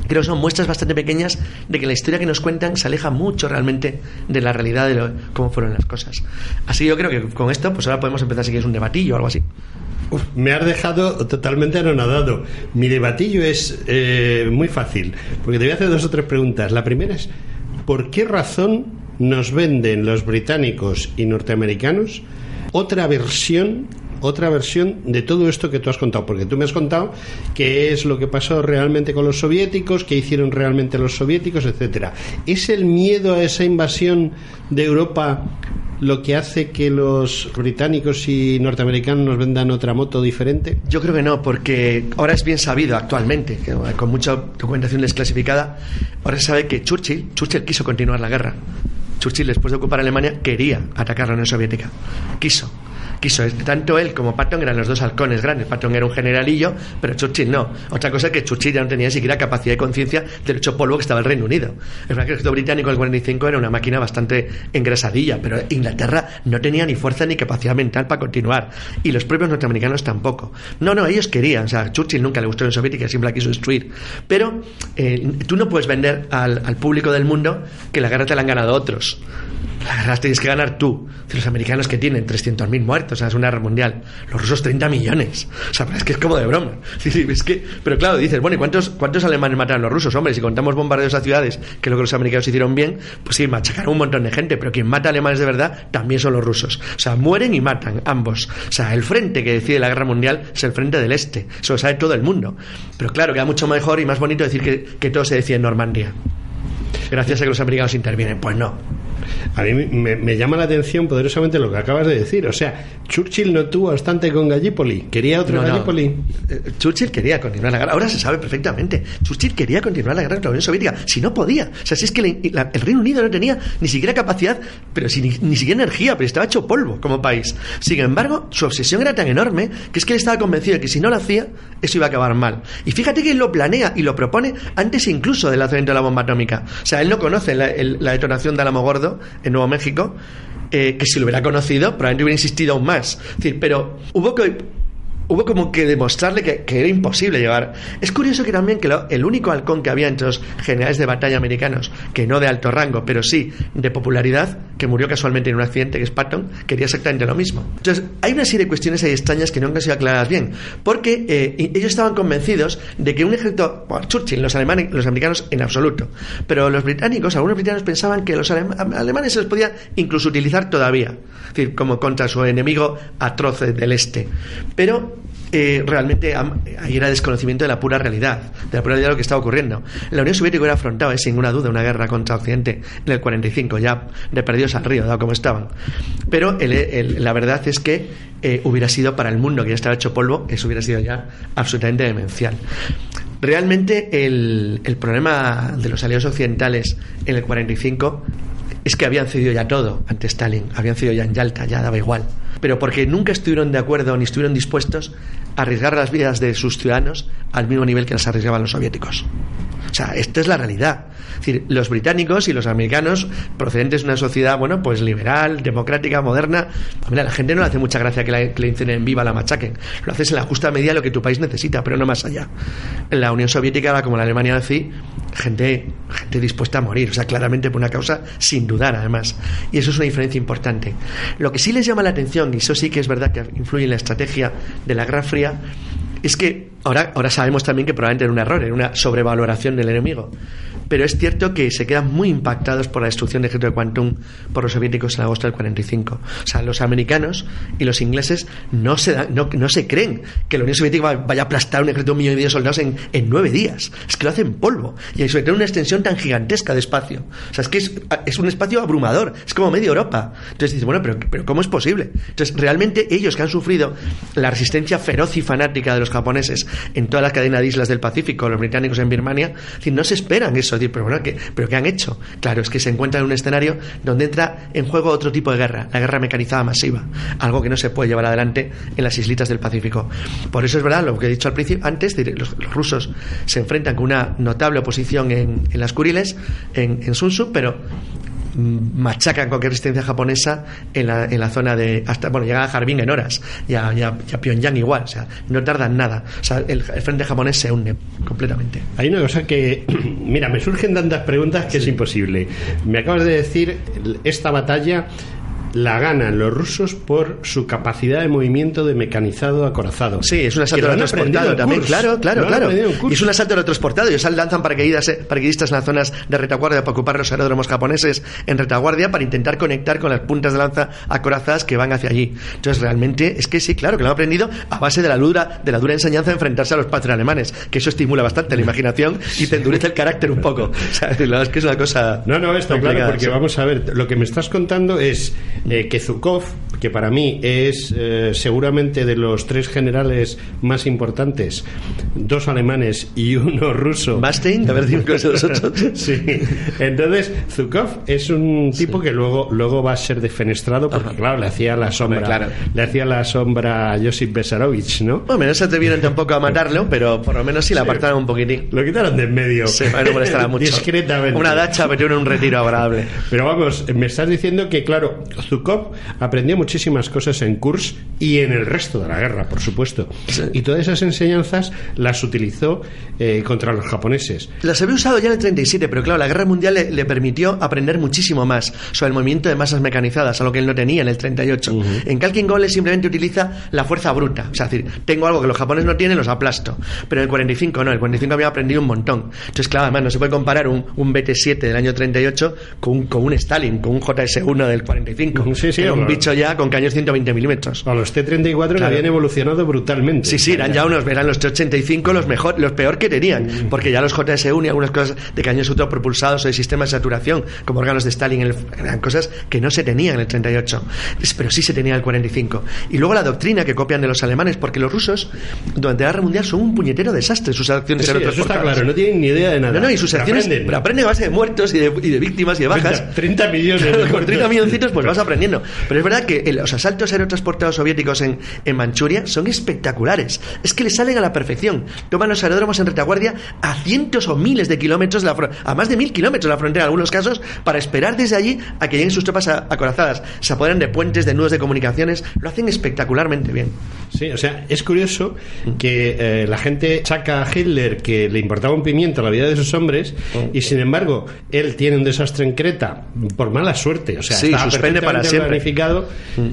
creo que son muestras bastante pequeñas de que la historia que nos cuentan se aleja mucho realmente de la realidad de cómo fueron las cosas. Así yo creo que con esto, pues ahora podemos empezar si quieres un debatillo o algo así. Me has dejado totalmente anonadado. Mi debatillo es muy fácil, porque te voy a hacer 2 o 3 preguntas. La primera es, ¿por qué razón nos venden los británicos y norteamericanos otra versión de todo esto que tú has contado? Porque tú me has contado qué es lo que pasó realmente con los soviéticos, qué hicieron realmente los soviéticos, etcétera. ¿Es el miedo a esa invasión de Europa lo que hace que los británicos y norteamericanos nos vendan otra moto diferente? Yo creo que no, porque ahora es bien sabido actualmente, que con mucha documentación desclasificada, ahora se sabe que Churchill quiso continuar la guerra. Churchill, después de ocupar Alemania, quería atacar la Unión Soviética. Quiso. Tanto él como Patton eran los dos halcones grandes. Patton era un generalillo, pero Churchill no. Otra cosa es que Churchill ya no tenía ni siquiera capacidad y conciencia del hecho polvo que estaba el Reino Unido. Es verdad que el ejército británico en el 45 era una máquina bastante engrasadilla, pero Inglaterra no tenía ni fuerza ni capacidad mental para continuar, y los propios norteamericanos tampoco. No, ellos querían, o sea, Churchill nunca le gustó la Unión Soviética, siempre la quiso destruir, pero tú no puedes vender al público del mundo que la guerra te la han ganado otros. La guerra tienes que ganar tú. Los americanos, que tienen 300.000 muertos, o sea, es una guerra mundial. Los rusos 30 millones. O sea, es que es como de broma. Sí, es que, pero claro, dices, bueno, ¿y cuántos alemanes mataron los rusos? Hombre, si contamos bombardeos a ciudades, que es lo que los americanos hicieron bien, pues sí, machacaron un montón de gente, pero quien mata a alemanes de verdad también son los rusos. O sea, mueren y matan ambos. O sea, el frente que decide la guerra mundial es el frente del este. Eso lo sabe todo el mundo. Pero claro, queda mucho mejor y más bonito decir que todo se decide en Normandía, gracias a que los americanos intervienen. Pues no. A mí me llama la atención poderosamente lo que acabas de decir. O sea, Churchill no tuvo bastante con Gallipoli. ¿Quería otro Gallipoli? Churchill quería continuar la guerra. Ahora se sabe perfectamente. Churchill quería continuar la guerra contra la Unión Soviética. Si no podía. O sea, si es que el Reino Unido no tenía ni siquiera capacidad, pero ni siquiera energía, pero estaba hecho polvo como país. Sin embargo, su obsesión era tan enorme que es que él estaba convencido de que si no lo hacía, eso iba a acabar mal. Y fíjate que él lo planea y lo propone antes incluso del lanzamiento de la bomba atómica. O sea, él no conoce la detonación de Alamogordo en Nuevo México, que si lo hubiera conocido probablemente hubiera insistido aún más. Es decir, pero hubo como que demostrarle que era imposible llevar. Es curioso que también que el único halcón que había entre los generales de batalla americanos, que no de alto rango, pero sí de popularidad, que murió casualmente en un accidente, que es Patton, quería exactamente lo mismo. Entonces, hay una serie de cuestiones ahí extrañas que nunca han sido aclaradas bien, porque ellos estaban convencidos de que un ejército, bueno, Churchill, los americanos en absoluto, pero algunos británicos pensaban que los alemanes se los podía incluso utilizar todavía, es decir, como contra su enemigo atroz del este. Pero realmente ahí era desconocimiento de la pura realidad, de lo que estaba ocurriendo. La Unión Soviética hubiera afrontado, sin ninguna duda, una guerra contra Occidente en el 45, ya de perdidos al río, dado como estaban. Pero la verdad es que hubiera sido para el mundo, que ya estaba hecho polvo, eso hubiera sido ya absolutamente demencial. Realmente el problema de los aliados occidentales en el 45 es que habían cedido ya todo ante Stalin, habían cedido ya en Yalta, ya daba igual, pero porque nunca estuvieron de acuerdo ni estuvieron dispuestos a arriesgar las vidas de sus ciudadanos al mismo nivel que las arriesgaban los soviéticos. O sea, esta es la realidad. Es decir, los británicos y los americanos, procedentes de una sociedad, bueno, pues liberal, democrática, moderna, hombre, a la gente no le hace mucha gracia que le incenen viva, la machaquen. Lo haces en la justa medida de lo que tu país necesita, pero no más allá. La Unión Soviética, como la Alemania nazi, gente dispuesta a morir, o sea, claramente por una causa sin dudar, además, y eso es una diferencia importante. Lo que sí les llama la atención, y eso sí que es verdad que influye en la estrategia de la Guerra Fría, es que ahora sabemos también que probablemente era un error, era una sobrevaloración del enemigo, pero es cierto que se quedan muy impactados por la destrucción del ejército de Kwantung por los soviéticos en agosto del 45. O sea, los americanos y los ingleses no se creen que la Unión Soviética vaya a aplastar un ejército de 1,5 millones de soldados en 9 días. Es que lo hacen polvo, y sobre todo una extensión tan gigantesca de espacio. O sea, es que es un espacio abrumador, es como media Europa. Entonces dices, bueno, pero ¿cómo es posible? Entonces, realmente ellos, que han sufrido la resistencia feroz y fanática de los japoneses en toda la cadena de islas del Pacífico, los británicos en Birmania, es decir, no se esperan eso. Pero bueno, ¿pero qué han hecho? Claro, es que se encuentran en un escenario donde entra en juego otro tipo de guerra, la guerra mecanizada masiva, algo que no se puede llevar adelante en las islitas del Pacífico. Por eso es verdad lo que he dicho al principio, antes, los rusos se enfrentan con una notable oposición en las Kuriles, en Sunsu, pero machacan cualquier resistencia japonesa en la zona de llegan a Harbin en horas, y a Pyongyang igual, o sea, no tardan nada, o sea, el frente japonés se hunde completamente. Hay una cosa que, mira, me surgen tantas preguntas que es imposible. Me acabas de decir, esta batalla la ganan los rusos por su capacidad de movimiento de mecanizado acorazado. Sí, es un asalto retransportado también, claro. Y es un asalto retransportado. Ellos lanzan paracaidistas en las zonas de retaguardia para ocupar los aeródromos japoneses en retaguardia para intentar conectar con las puntas de lanza acorazadas que van hacia allí. Entonces, realmente, es que sí, claro, que lo han aprendido a base de la dura enseñanza de enfrentarse a los Panzer alemanes, que eso estimula bastante la imaginación y te endurece el carácter un poco. O sea, la verdad es que es una cosa... No, está claro, porque vamos a ver, lo que me estás contando es que Zhukov, que para mí es seguramente de los 3 generales más importantes, 2 alemanes y 1 ruso. Bastein, a ver, dime qué son los otros. Sí. Entonces, Zhukov es un tipo que luego va a ser defenestrado porque, claro, le hacía la sombra a Josip Besarovich, ¿no? Bueno, no se atrevieron tampoco a matarlo, pero por lo menos sí la apartaron un poquitín. Lo quitaron de en medio. Sí, para no molestar mucho. Discretamente. Una dacha, pero en un retiro agradable. Pero vamos, me estás diciendo que, claro, Zhukov aprendió muchísimas cosas en Kursk y en el resto de la guerra, por supuesto. Sí. Y todas esas enseñanzas las utilizó contra los japoneses. Las había usado ya en el 37, pero claro, la guerra mundial le permitió aprender muchísimo más sobre el movimiento de masas mecanizadas, algo que él no tenía en el 38. Uh-huh. En Khalkhin Gol simplemente utiliza la fuerza bruta, o sea, es decir, tengo algo que los japoneses no tienen, los aplasto. Pero en el 45 no, el 45 había aprendido un montón. Entonces, claro, además no se puede comparar un BT-7 del año 38 con un Stalin, con un JS-1 del 45. Sí, era un bicho ya con caños 120 milímetros. A los T-34 que habían evolucionado brutalmente. Sí, eran los T-85 los peor que tenían, porque ya los JS-1 y algunas cosas de cañones autopropulsados o de sistemas de saturación, como órganos de Stalin, eran cosas que no se tenían en el 38, pero sí se tenía en el 45. Y luego la doctrina que copian de los alemanes, porque los rusos durante la Guerra Mundial son un puñetero desastre, sus acciones eso está claro, no tienen ni idea de nada. No, y sus acciones aprenden a base de muertos y de víctimas y de bajas. 30 millones. Claro, con 30 milloncitos pues vas aprendiendo. Pero es verdad que los asaltos aerotransportados soviéticos en Manchuria son espectaculares. Es que les salen a la perfección. Toman los aeródromos en retaguardia a cientos o miles de kilómetros, a más de 1000 kilómetros de la frontera en algunos casos, para esperar desde allí a que lleguen sus tropas acorazadas. Se apoderan de puentes, de nudos de comunicaciones. Lo hacen espectacularmente bien. Sí, o sea, es curioso que la gente saca a Hitler que le importaba un pimiento la vida de sus hombres y sin embargo él tiene un desastre en Creta por mala suerte, o sea, sí, suspende para siempre planificado,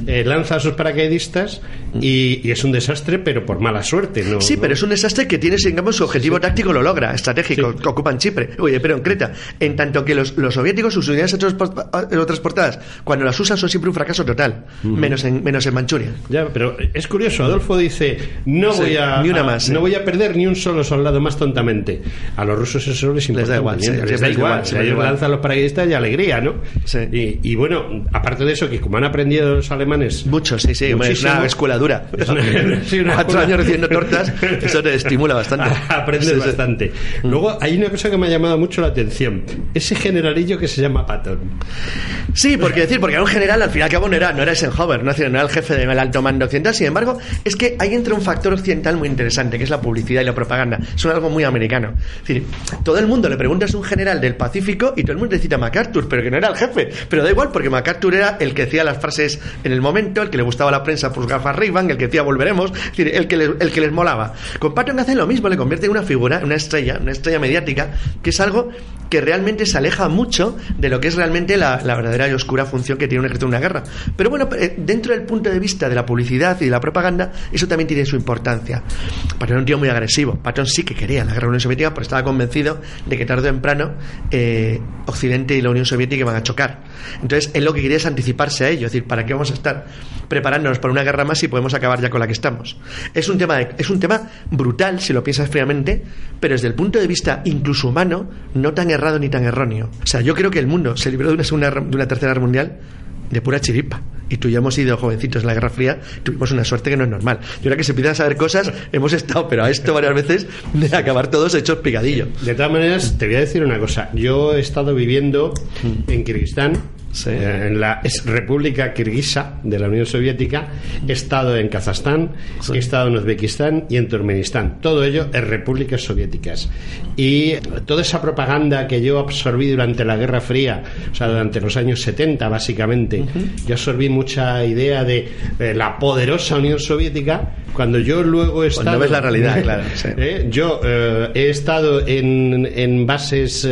lanza a sus paracaidistas y es un desastre pero por mala suerte, ¿no? Sí, pero es un desastre que tiene, digamos, su objetivo táctico lo logra, estratégico, que ocupan Chipre, pero en Creta, en tanto que los soviéticos, sus unidades aerotransportadas, cuando las usan son siempre un fracaso total, menos en Manchuria. Ya, pero es curioso, Adolfo dice no voy a perder ni un solo soldado más tontamente. A los rusos eso les importa, da igual, les da igual. Ellos lanzan los paracaidistas y alegría, ¿no? Sí. Y bueno, aparte de eso, que como han aprendido los alemanes mucho, sí, es una escuela dura. Es una 4 años recibiendo tortas, eso te estimula bastante. Aprendes bastante. Luego hay una cosa que me ha llamado mucho la atención, ese generalillo que se llama Patton. Sí, porque era un general, al fin y al cabo no era Eisenhower, no era el jefe del alto mando occidental. Sin embargo, es que ahí entra un factor occidental muy interesante, que es la publicidad y la propaganda. Es algo muy americano. Es decir, todo el mundo le preguntas a un general del Pacífico y todo el mundo te cita a MacArthur, pero que no era el jefe. Pero da igual, porque MacArthur era el que decía las frases en el momento, el que le gustaba la prensa por sus gafas Ray-Ban, el que decía volveremos, es decir, el que les molaba. Con Patton hace lo mismo, le convierte en una figura, una estrella mediática, que es algo que realmente se aleja mucho de lo que es realmente la verdadera y oscura función que tiene un ejército en una guerra. Pero bueno, dentro del punto de vista de la publicidad y de la propaganda, eso también tiene su importancia. Patton era un tío muy agresivo. Patton sí que quería la guerra de la Unión Soviética, pero estaba convencido de que tarde o temprano Occidente y la Unión Soviética iban a chocar. Entonces él lo que quería es anticiparse a ello, es decir, ¿para qué vamos a estar preparándonos para una guerra más si podemos acabar ya con la que estamos? Es un tema brutal si lo piensas fríamente, pero desde el punto de vista incluso humano, no tan errado ni tan erróneo. O sea, yo creo que el mundo se libró de una tercera guerra mundial de pura chiripa. Y tú y yo hemos sido jovencitos en la Guerra Fría, tuvimos una suerte que no es normal. Y ahora que se empiezan a saber cosas, hemos estado, pero a esto varias veces, de acabar todos hechos picadillo. De todas maneras, te voy a decir una cosa. Yo he estado viviendo en Kirguistán, sí, en la República Kirguisa de la Unión Soviética. He estado en Kazajstán, sí, he estado en Uzbekistán y en Turkmenistán. Todo ello en repúblicas soviéticas. Y toda esa propaganda que yo absorbí durante la Guerra Fría, o sea, durante los años 70 básicamente, yo absorbí mucha idea de la poderosa Unión Soviética. Cuando yo luego he estado... Cuando ves la realidad, claro. Sí. Yo he estado en bases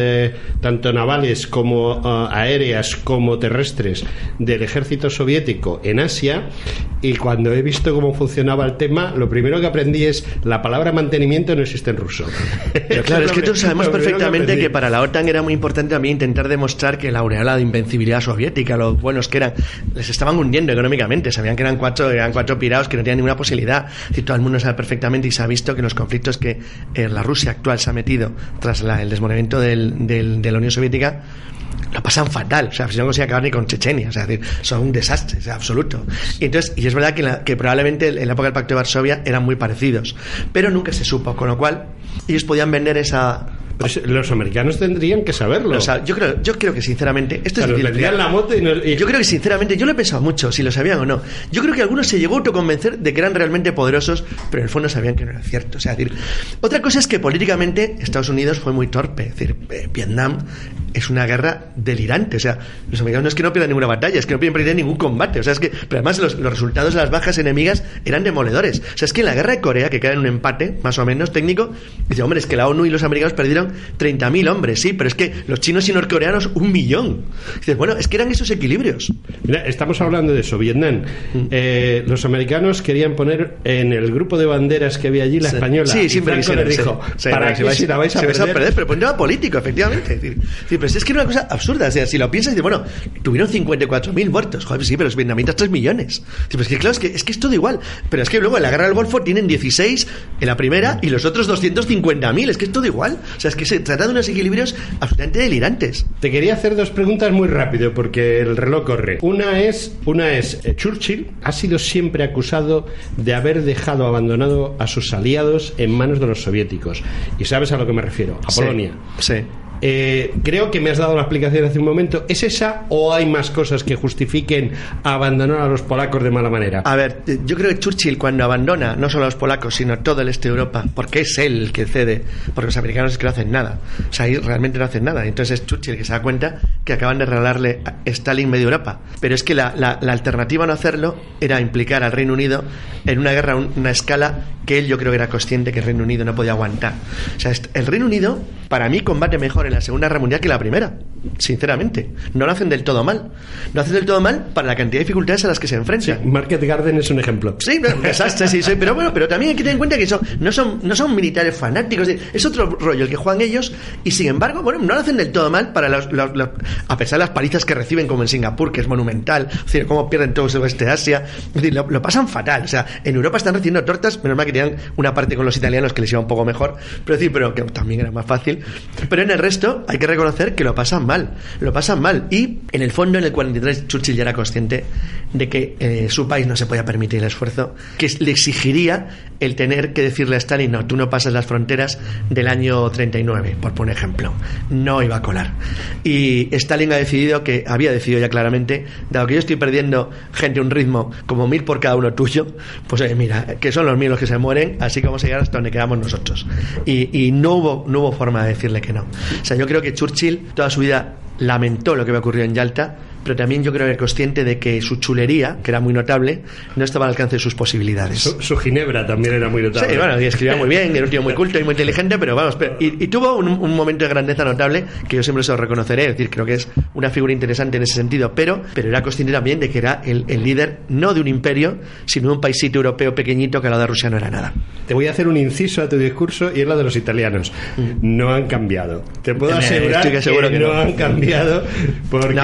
tanto navales como aéreas como terrestres del ejército soviético en Asia, y cuando he visto cómo funcionaba el tema, lo primero que aprendí es la palabra mantenimiento no existe en ruso. Pero claro, es que todos sabemos perfectamente que para la OTAN era muy importante también intentar demostrar que la aureola de invencibilidad soviética, los buenos que eran, les estaban hundiendo económicamente. Sabían que eran cuatro pirados que no tenían ninguna posibilidad. Y todo el mundo sabe perfectamente y se ha visto que los conflictos que la Rusia actual se ha metido tras el desmoronamiento de la Unión Soviética lo pasan fatal. O sea, si no consiguen acabar ni con Chechenia, o sea, es decir, son un desastre, o sea, absoluto. Y es verdad que probablemente en la época del Pacto de Varsovia eran muy parecidos, pero nunca se supo, con lo cual ellos podían vender esa... Pero los americanos tendrían que saberlo. O sea, yo creo que sinceramente esto es difícil. La moto y yo creo que sinceramente, yo lo he pensado mucho si lo sabían o no. Yo creo que algunos se llegó a autoconvencer de que eran realmente poderosos, pero en el fondo sabían que no era cierto. O sea, es decir, otra cosa es que políticamente Estados Unidos fue muy torpe. Es decir, Vietnam es una guerra delirante. O sea, los americanos no es que no pierdan ninguna batalla, es que no pierden ningún combate. O sea, es que, pero además los resultados de las bajas enemigas eran demoledores. O sea, es que en la guerra de Corea, que queda en un empate más o menos técnico, dice, hombre, es que la ONU y los americanos perdieron 30.000 hombres, sí, pero es que los chinos y norcoreanos 1 millón. Dices, bueno, es que eran esos equilibrios. Mira, estamos hablando de eso, Vietnam. Los americanos querían poner en el grupo de banderas que había allí la española. Sí, siempre les dijo, ¿para qué si la vais a perder? Pero por un tema político, efectivamente. Es decir, pero es que era una cosa absurda. O sea, si lo piensas, dices, bueno, tuvieron 54.000 muertos. Joder, sí, pero los vietnamitas 3 millones. Pero es que claro, es que es todo igual. Pero es que luego en la guerra del Golfo tienen 16 en la primera y los otros 250.000. Es que es todo igual. O sea, es que se trata de unos equilibrios absolutamente delirantes. Te quería hacer 2 preguntas muy rápido porque el reloj corre. Una es Churchill ha sido siempre acusado de haber dejado abandonado a sus aliados en manos de los soviéticos. Y sabes a lo que me refiero, a Polonia. Sí. Creo que me has dado la explicación hace un momento. ¿Es esa o hay más cosas que justifiquen abandonar a los polacos de mala manera? A ver, yo creo que Churchill cuando abandona no solo a los polacos sino todo el este de Europa, porque es él el que cede, porque los americanos es que no hacen nada, o sea, realmente no hacen nada. Entonces es Churchill que se da cuenta que acaban de regalarle a Stalin medio Europa. Pero es que la alternativa a no hacerlo era implicar al Reino Unido en una guerra, una escala que él, yo creo que era consciente que el Reino Unido no podía aguantar. O sea, el Reino Unido para mí combate mejor en la Segunda Guerra Mundial que la primera, sinceramente. No lo hacen del todo mal. No hacen del todo mal para la cantidad de dificultades a las que se enfrentan. Sí, Market Garden es un ejemplo. Sí, desastre, sí, pero bueno, pero también hay que tener en cuenta que no son militares fanáticos, es otro rollo el que juegan ellos, y sin embargo, bueno, no lo hacen del todo mal para a pesar de las palizas que reciben, como en Singapur, que es monumental, es decir, cómo pierden todo el oeste de Asia, es decir, lo pasan fatal. O sea, en Europa están recibiendo tortas, menos mal que tenían una parte con los italianos que les iba un poco mejor, pero que también era más fácil. Pero en el resto hay que reconocer que lo pasan mal. Y en el fondo, en el 43, Churchill ya era consciente de que su país no se podía permitir el esfuerzo que le exigiría el tener que decirle a Stalin, no, tú no pasas las fronteras del año 39, por poner ejemplo. No iba a colar. Y Stalin había decidido ya claramente, dado que yo estoy perdiendo gente a un ritmo como 1000 por cada uno tuyo, pues mira, que son los míos los que se mueren, así que vamos a llegar hasta donde quedamos nosotros. Y no hubo forma de decirle que no. O sea, yo creo que Churchill toda su vida lamentó lo que había ocurrido en Yalta, pero también yo creo que era consciente de que su chulería, que era muy notable, no estaba al alcance de sus posibilidades. Su ginebra también era muy notable. Sí, bueno, y escribía muy bien, era un tío muy culto y muy inteligente, pero vamos, y tuvo un momento de grandeza notable que yo siempre se lo reconoceré, es decir, creo que es una figura interesante en ese sentido, pero era consciente también de que era el líder no de un imperio, sino de un paisito europeo pequeñito que al lado de Rusia no era nada. Te voy a hacer un inciso a tu discurso y es lo de los italianos. No han cambiado. Te puedo asegurar que no han cambiado, porque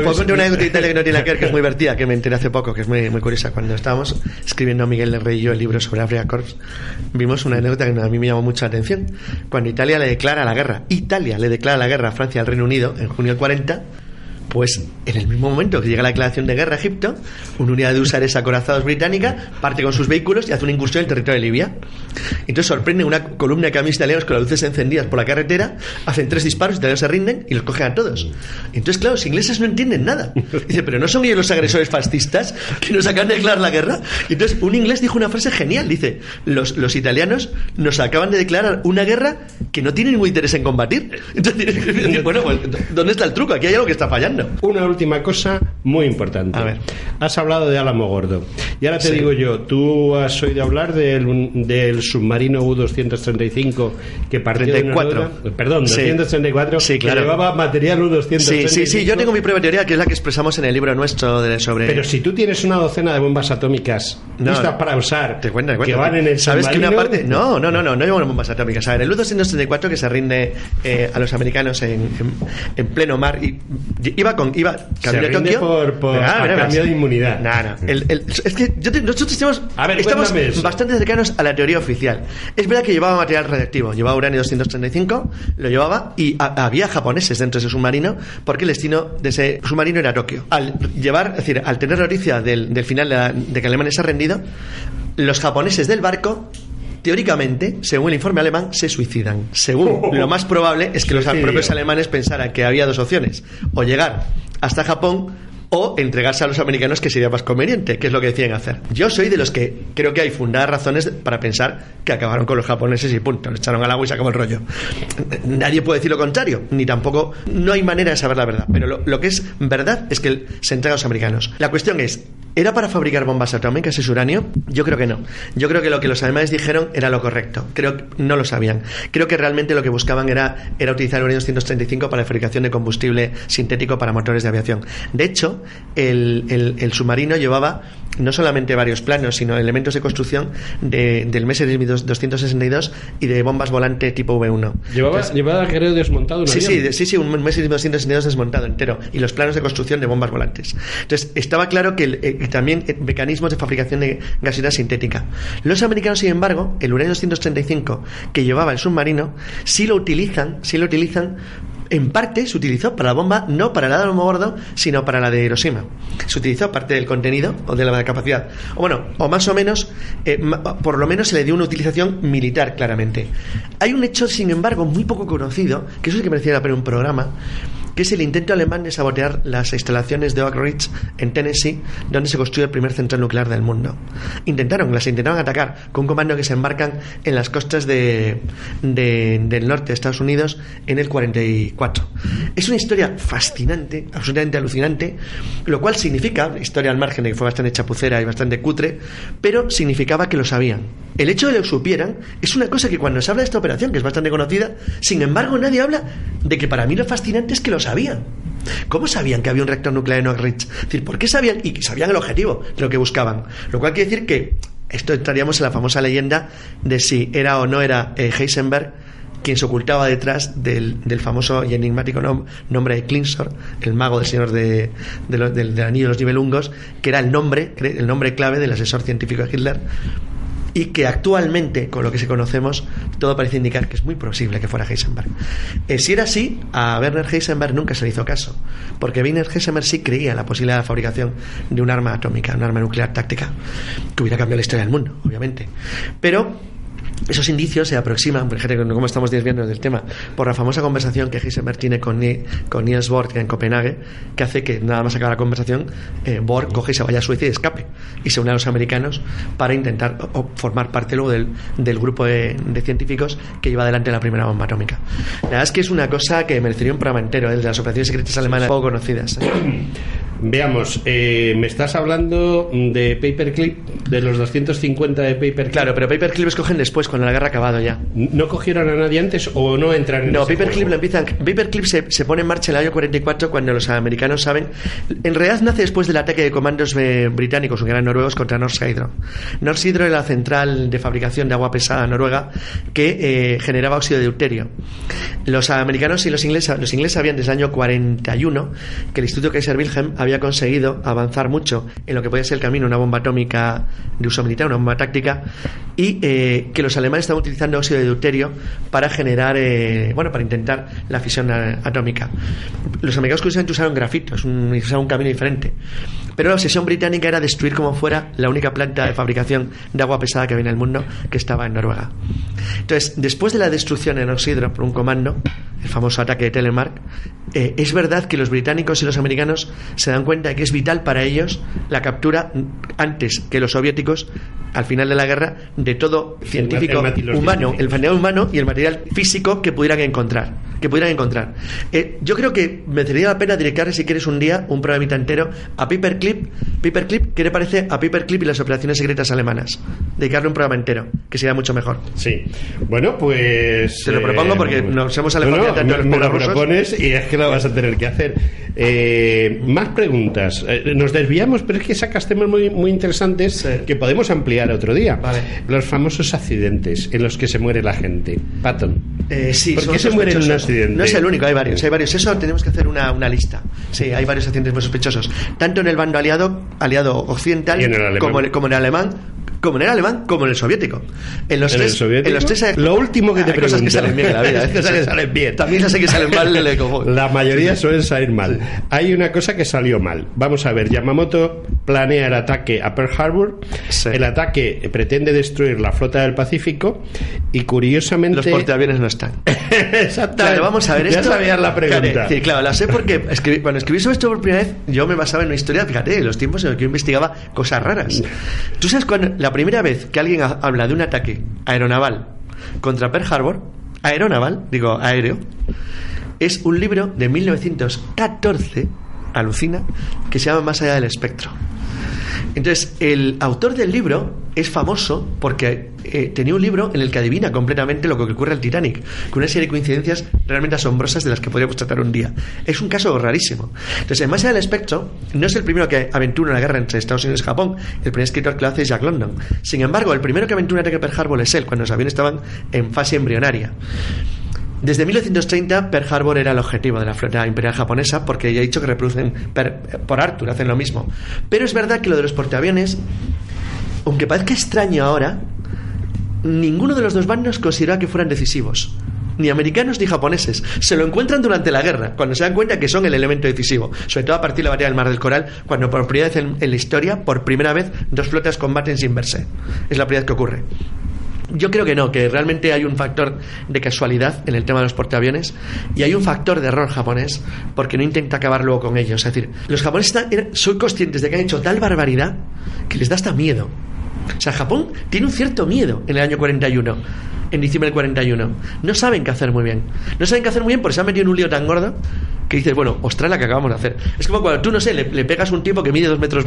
puedo contar una anécdota de Italia que no tiene que ver, que es muy divertida, que me enteré hace poco, que es muy, muy curiosa. Cuando estábamos escribiendo Miguel del Rey y yo el libro sobre Afrika Korps, vimos una anécdota que a mí me llamó mucha atención. Cuando Italia le declara la guerra a Francia y al Reino Unido en junio del 40, pues en el mismo momento que llega la declaración de guerra a Egipto, una unidad de húsares acorazados británica parte con sus vehículos y hace una incursión en el territorio de Libia. Entonces sorprende una columna de camiones italianos con las luces encendidas por la carretera, hacen 3 disparos, los italianos se rinden y los cogen a todos. Entonces, claro, los ingleses no entienden nada. Dice, pero ¿no son ellos los agresores fascistas que nos acaban de declarar la guerra? Y entonces un inglés dijo una frase genial, dice, los italianos nos acaban de declarar una guerra que no tienen ningún interés en combatir. Entonces, bueno, pues, ¿dónde está el truco? Aquí hay algo que está fallando. Una última cosa muy importante. A ver. Has hablado de Álamo Gordo. Y ahora te digo yo, ¿tú has oído hablar del submarino U-235 que partió 34. de Noruega? Perdón, 234, sí, claro. Que llevaba material U-235. Sí, yo tengo mi propia teoría, que es la que expresamos en el libro nuestro sobre... Pero si tú tienes una docena de bombas atómicas listas para usar, te cuento. que van en el ¿sabes submarino? Que una parte... No llevan bombas atómicas. A ver, el U-234 que se rinde a los americanos en pleno mar, y iba camino a Tokio por cambio de inmunidad. Es que nosotros estamos bastante cercanos a la teoría oficial. Es verdad que llevaba material radiactivo, llevaba uranio 235, lo llevaba, y había japoneses dentro de ese submarino, porque el destino de ese submarino era Tokio. Al tener noticia del final de que Alemania se ha rendido, los japoneses del barco, teóricamente, según el informe alemán, se suicidan. Según lo más probable es que los propios alemanes pensaran que había 2 opciones: o llegar hasta Japón o entregarse a los americanos, que sería más conveniente, que es lo que decían hacer. Yo soy de los que creo que hay fundadas razones para pensar que acabaron con los japoneses y punto, le echaron al agua y se acabó el rollo. Nadie puede decir lo contrario, ni tampoco, no hay manera de saber la verdad, pero lo que es verdad es que se entrega a los americanos. La cuestión es, ¿era para fabricar bombas atómicas ese uranio? Yo creo que no. Yo creo que lo que los alemanes dijeron era lo correcto. Creo que no lo sabían. Creo que realmente lo que buscaban era utilizar el uranio 235 para la fabricación de combustible sintético para motores de aviación. De hecho, el submarino llevaba no solamente varios planos, sino elementos de construcción del Messerschmitt 262 y de bombas volante tipo V1. Llevaba creo desmontado un avión. Sí, un Messerschmitt 262 desmontado entero, y los planos de construcción de bombas volantes. Entonces estaba claro que también mecanismos de fabricación de gasolina sintética. Los americanos, sin embargo, el uranio 235 que llevaba el submarino sí lo utilizan. En parte se utilizó para la bomba, no para la de Álamo Gordo, sino para la de Hiroshima. Se utilizó parte del contenido o de la capacidad. O más o menos, por lo menos se le dio una utilización militar, claramente. Hay un hecho, sin embargo, muy poco conocido, que eso sí que merecía la pena un programa, que es el intento alemán de sabotear las instalaciones de Oak Ridge en Tennessee, donde se construye el primer central nuclear del mundo. Las intentaron atacar con un comando que se embarcan en las costas del norte de Estados Unidos en el 44. Es una historia fascinante, absolutamente alucinante, lo cual significa, historia al margen de que fue bastante chapucera y bastante cutre, pero significaba que lo sabían. El hecho de que lo supieran es una cosa que cuando se habla de esta operación, que es bastante conocida, sin embargo nadie habla de que para mí lo fascinante es que lo sabían. ¿Cómo sabían que había un reactor nuclear en Oak Ridge? Es decir, ¿por qué sabían? Y sabían el objetivo de lo que buscaban. Lo cual quiere decir que esto entraríamos en la famosa leyenda de si era o no era Heisenberg quien se ocultaba detrás del famoso y enigmático nombre de Klingsor, el mago del señor del anillo de los Nibelungos, que era el nombre clave del asesor científico de Hitler, y que actualmente, con lo que se conocemos, todo parece indicar que es muy posible que fuera Heisenberg. Si era así, a Werner Heisenberg nunca se le hizo caso, porque Werner Heisenberg sí creía en la posibilidad de la fabricación de un arma atómica, un arma nuclear táctica, que hubiera cambiado la historia del mundo, obviamente. Pero esos indicios se aproximan, fíjate cómo estamos desviando del tema, por la famosa conversación que Heisenberg tiene con Niels Bohr en Copenhague, que hace que nada más acabar la conversación, Bohr coge y se vaya a Suecia y escape, y se une a los americanos para intentar formar parte luego del grupo de científicos que lleva adelante la primera bomba atómica. La verdad es que es una cosa que merecería un programa entero, de las operaciones secretas alemanas poco conocidas. Veamos, me estás hablando de Paperclip, de los 250 de Paperclip. Claro, pero Paperclip escogen después, cuando la guerra ha acabado ya. ¿No cogieron a nadie antes o no entran en No, ese Paperclip juego? lo empiezan. Paperclip se pone en marcha en el año 44 cuando los americanos saben. En realidad nace después del ataque de comandos británicos, que eran noruegos, contra Norsk Hydro. Norsk Hydro era la central de fabricación de agua pesada noruega que generaba óxido de deuterio. Los americanos y los ingleses sabían desde el año 41 que el Instituto Kaiser Wilhelm había conseguido avanzar mucho en lo que podía ser el camino, una bomba atómica de uso militar, una bomba táctica, y que los alemanes estaban utilizando óxido de deuterio para generar, para intentar la fisión atómica. Los americanos curiosamente usaron grafitos, usaron un camino diferente, pero la obsesión británica era destruir como fuera la única planta de fabricación de agua pesada que había en el mundo, que estaba en Noruega. Entonces, después de la destrucción en Norsk Hydro por un comando, el famoso ataque de Telemark, es verdad que los británicos y los americanos se dan cuenta de que es vital para ellos la captura, antes que los soviéticos, al final de la guerra, de todo científico humano, el material humano y el material físico que pudieran encontrar. Yo creo que merecería la pena dedicarle, si quieres, un día, un programita entero a Paperclip. ¿Qué le parece a Paperclip y las operaciones secretas alemanas? Dedicarle un programa entero, que sería mucho mejor. Sí. Bueno, pues... Te lo propongo porque nos hemos alejado tanto de los me lo rusos. Propones y es que lo vas a tener que hacer. Más preguntas. Nos desviamos, pero es que sacas temas muy, muy interesantes, sí, que podemos ampliar otro día. Vale. Los famosos accidentes en los que se muere la gente. Patton. Sí, ¿por qué se muere en un accidente? No es el único, hay varios. Eso tenemos que hacer una lista. Sí, hay varios accidentes muy sospechosos. Tanto en el bando aliado occidental, como en el alemán, como en el soviético. En los tres, lo último que te pregunto. Hay cosas que salen bien en la vida. Cosas que salen bien. También las que salen mal. La mayoría suelen salir mal. Hay una cosa que salió mal. Vamos a ver, Yamamoto planea el ataque a Pearl Harbor. Sí. El ataque pretende destruir la flota del Pacífico y curiosamente... Los portaaviones no están. Exactamente. Claro, vamos a ver ya esto. Ya sabías la pregunta. Claro, la sé porque cuando escribí sobre esto por primera vez, yo me basaba en una historia, fíjate, en los tiempos en los que yo investigaba cosas raras. ¿Tú sabes cuando la primera vez que alguien habla de un ataque aeronaval contra Pearl Harbor, aéreo, es un libro de 1914, alucina, que se llama Más allá del espectro? Entonces, el autor del libro es famoso porque tenía un libro en el que adivina completamente lo que ocurre al Titanic, con una serie de coincidencias realmente asombrosas de las que podríamos tratar un día. Es un caso rarísimo. Entonces, en Más allá del espectro, no es el primero que aventura una guerra entre Estados Unidos y Japón. El primer escritor que lo hace es Jack London. Sin embargo, el primero que aventura un ataque a Pearl Harbor es él, cuando los aviones estaban en fase embrionaria. Desde 1930 Pearl Harbor era el objetivo de la flota imperial japonesa, porque ya he dicho que reproducen por Arthur, hacen lo mismo. Pero es verdad que lo de los portaaviones, aunque parezca extraño ahora, ninguno de los dos bandos consideraba que fueran decisivos, ni americanos ni japoneses. Se lo encuentran durante la guerra, cuando se dan cuenta que son el elemento decisivo, sobre todo a partir de la batalla del Mar del Coral, cuando por primera vez en la historia, por primera vez, dos flotas combaten sin verse. Es la primera vez que ocurre. Yo creo que no, que realmente hay un factor de casualidad en el tema de los portaaviones y hay un factor de error japonés porque no intenta acabar luego con ellos. Es decir, los japoneses son conscientes de que han hecho tal barbaridad que les da hasta miedo. O sea, Japón tiene un cierto miedo en el año 41, en diciembre del 41. No saben qué hacer muy bien. No saben qué hacer muy bien porque se han metido en un lío tan gordo que dices, bueno, ostras, la que acabamos de hacer. Es como cuando tú, no sé, le pegas a un tipo que mide 2,20 metros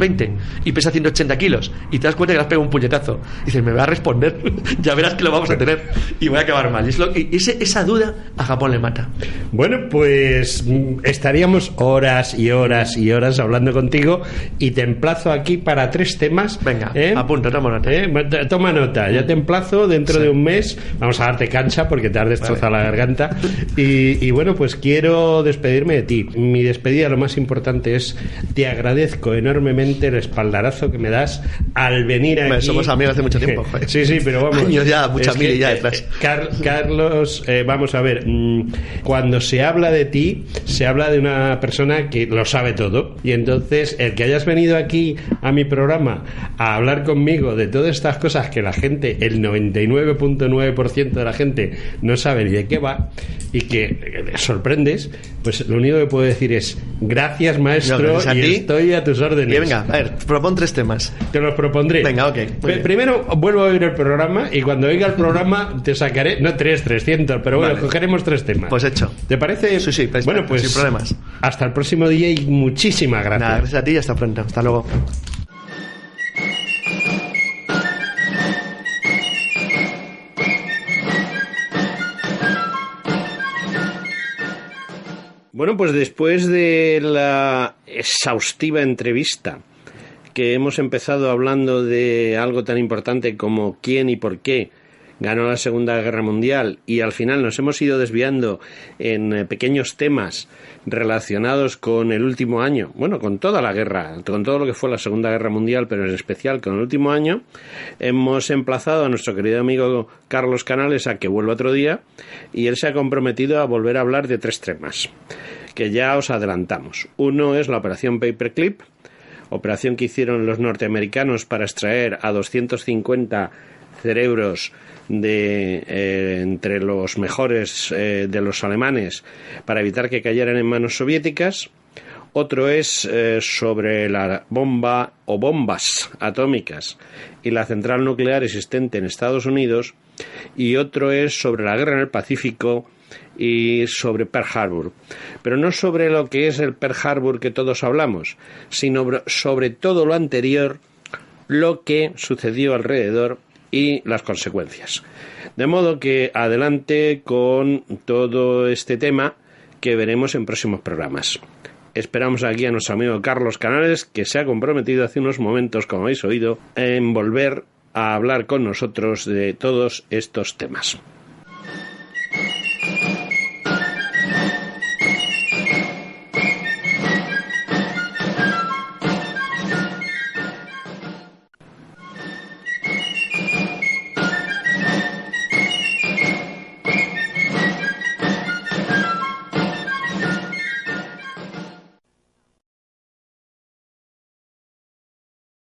y pesa 180 kilos y te das cuenta que le has pegado un puñetazo. Y dices, me va a responder, ya verás que lo vamos a tener y voy a acabar mal. Y esa duda a Japón le mata. Bueno, pues estaríamos horas y horas y horas hablando contigo y te emplazo aquí para 3 temas. Venga, apunta, toma nota. Toma nota, ya te emplazo dentro de un mes. Vamos a darte cancha porque te has destrozado la garganta. Y bueno, pues quiero despedirme de ti. Mi despedida, lo más importante es: te agradezco enormemente el espaldarazo que me das al venir aquí. Somos amigos hace mucho tiempo. Sí, pero vamos. Años ya, muchas mil ya detrás. Carlos, vamos a ver. Cuando se habla de ti, se habla de una persona que lo sabe todo. Y entonces, el que hayas venido aquí a mi programa a hablar conmigo de todas estas cosas que la gente, el 99.9% de la gente, no sabe ni de qué va y que sorprendes, pues lo único que puedo decir es Gracias, maestro, Gracias a y ti. estoy a tus órdenes. Y venga, a ver, propon 3 temas. Te los propondré. Venga, ok. Muy bien. Primero vuelvo a oír el programa y cuando oiga el programa te sacaré, no 300, pero bueno, Vale. cogeremos 3 temas. Pues hecho. ¿Te parece? Sí, perfecto, Bueno, pues sin problemas. hasta el próximo día y muchísimas gracias. Nada, gracias a ti y hasta pronto. Hasta luego. Bueno, pues después de la exhaustiva entrevista que hemos empezado hablando de algo tan importante como quién y por qué ganó la Segunda Guerra Mundial, y al final nos hemos ido desviando en pequeños temas relacionados con el último año, bueno, con toda la guerra, con todo lo que fue la Segunda Guerra Mundial, pero en especial con el último año, hemos emplazado a nuestro querido amigo Carlos Canales a que vuelva otro día, y él se ha comprometido a volver a hablar de 3 temas que ya os adelantamos. Uno es la operación Paperclip, operación que hicieron los norteamericanos para extraer a 250 cerebros de entre los mejores de los alemanes para evitar que cayeran en manos soviéticas. Otro es sobre la bomba o bombas atómicas y la central nuclear existente en Estados Unidos, y otro es sobre la guerra en el Pacífico y sobre Pearl Harbor, pero no sobre lo que es el Pearl Harbor que todos hablamos, sino sobre todo lo anterior, lo que sucedió alrededor y las consecuencias. De modo que adelante con todo este tema que veremos en próximos programas. Esperamos aquí a nuestro amigo Carlos Canales, que se ha comprometido hace unos momentos, como habéis oído, en volver a hablar con nosotros de todos estos temas.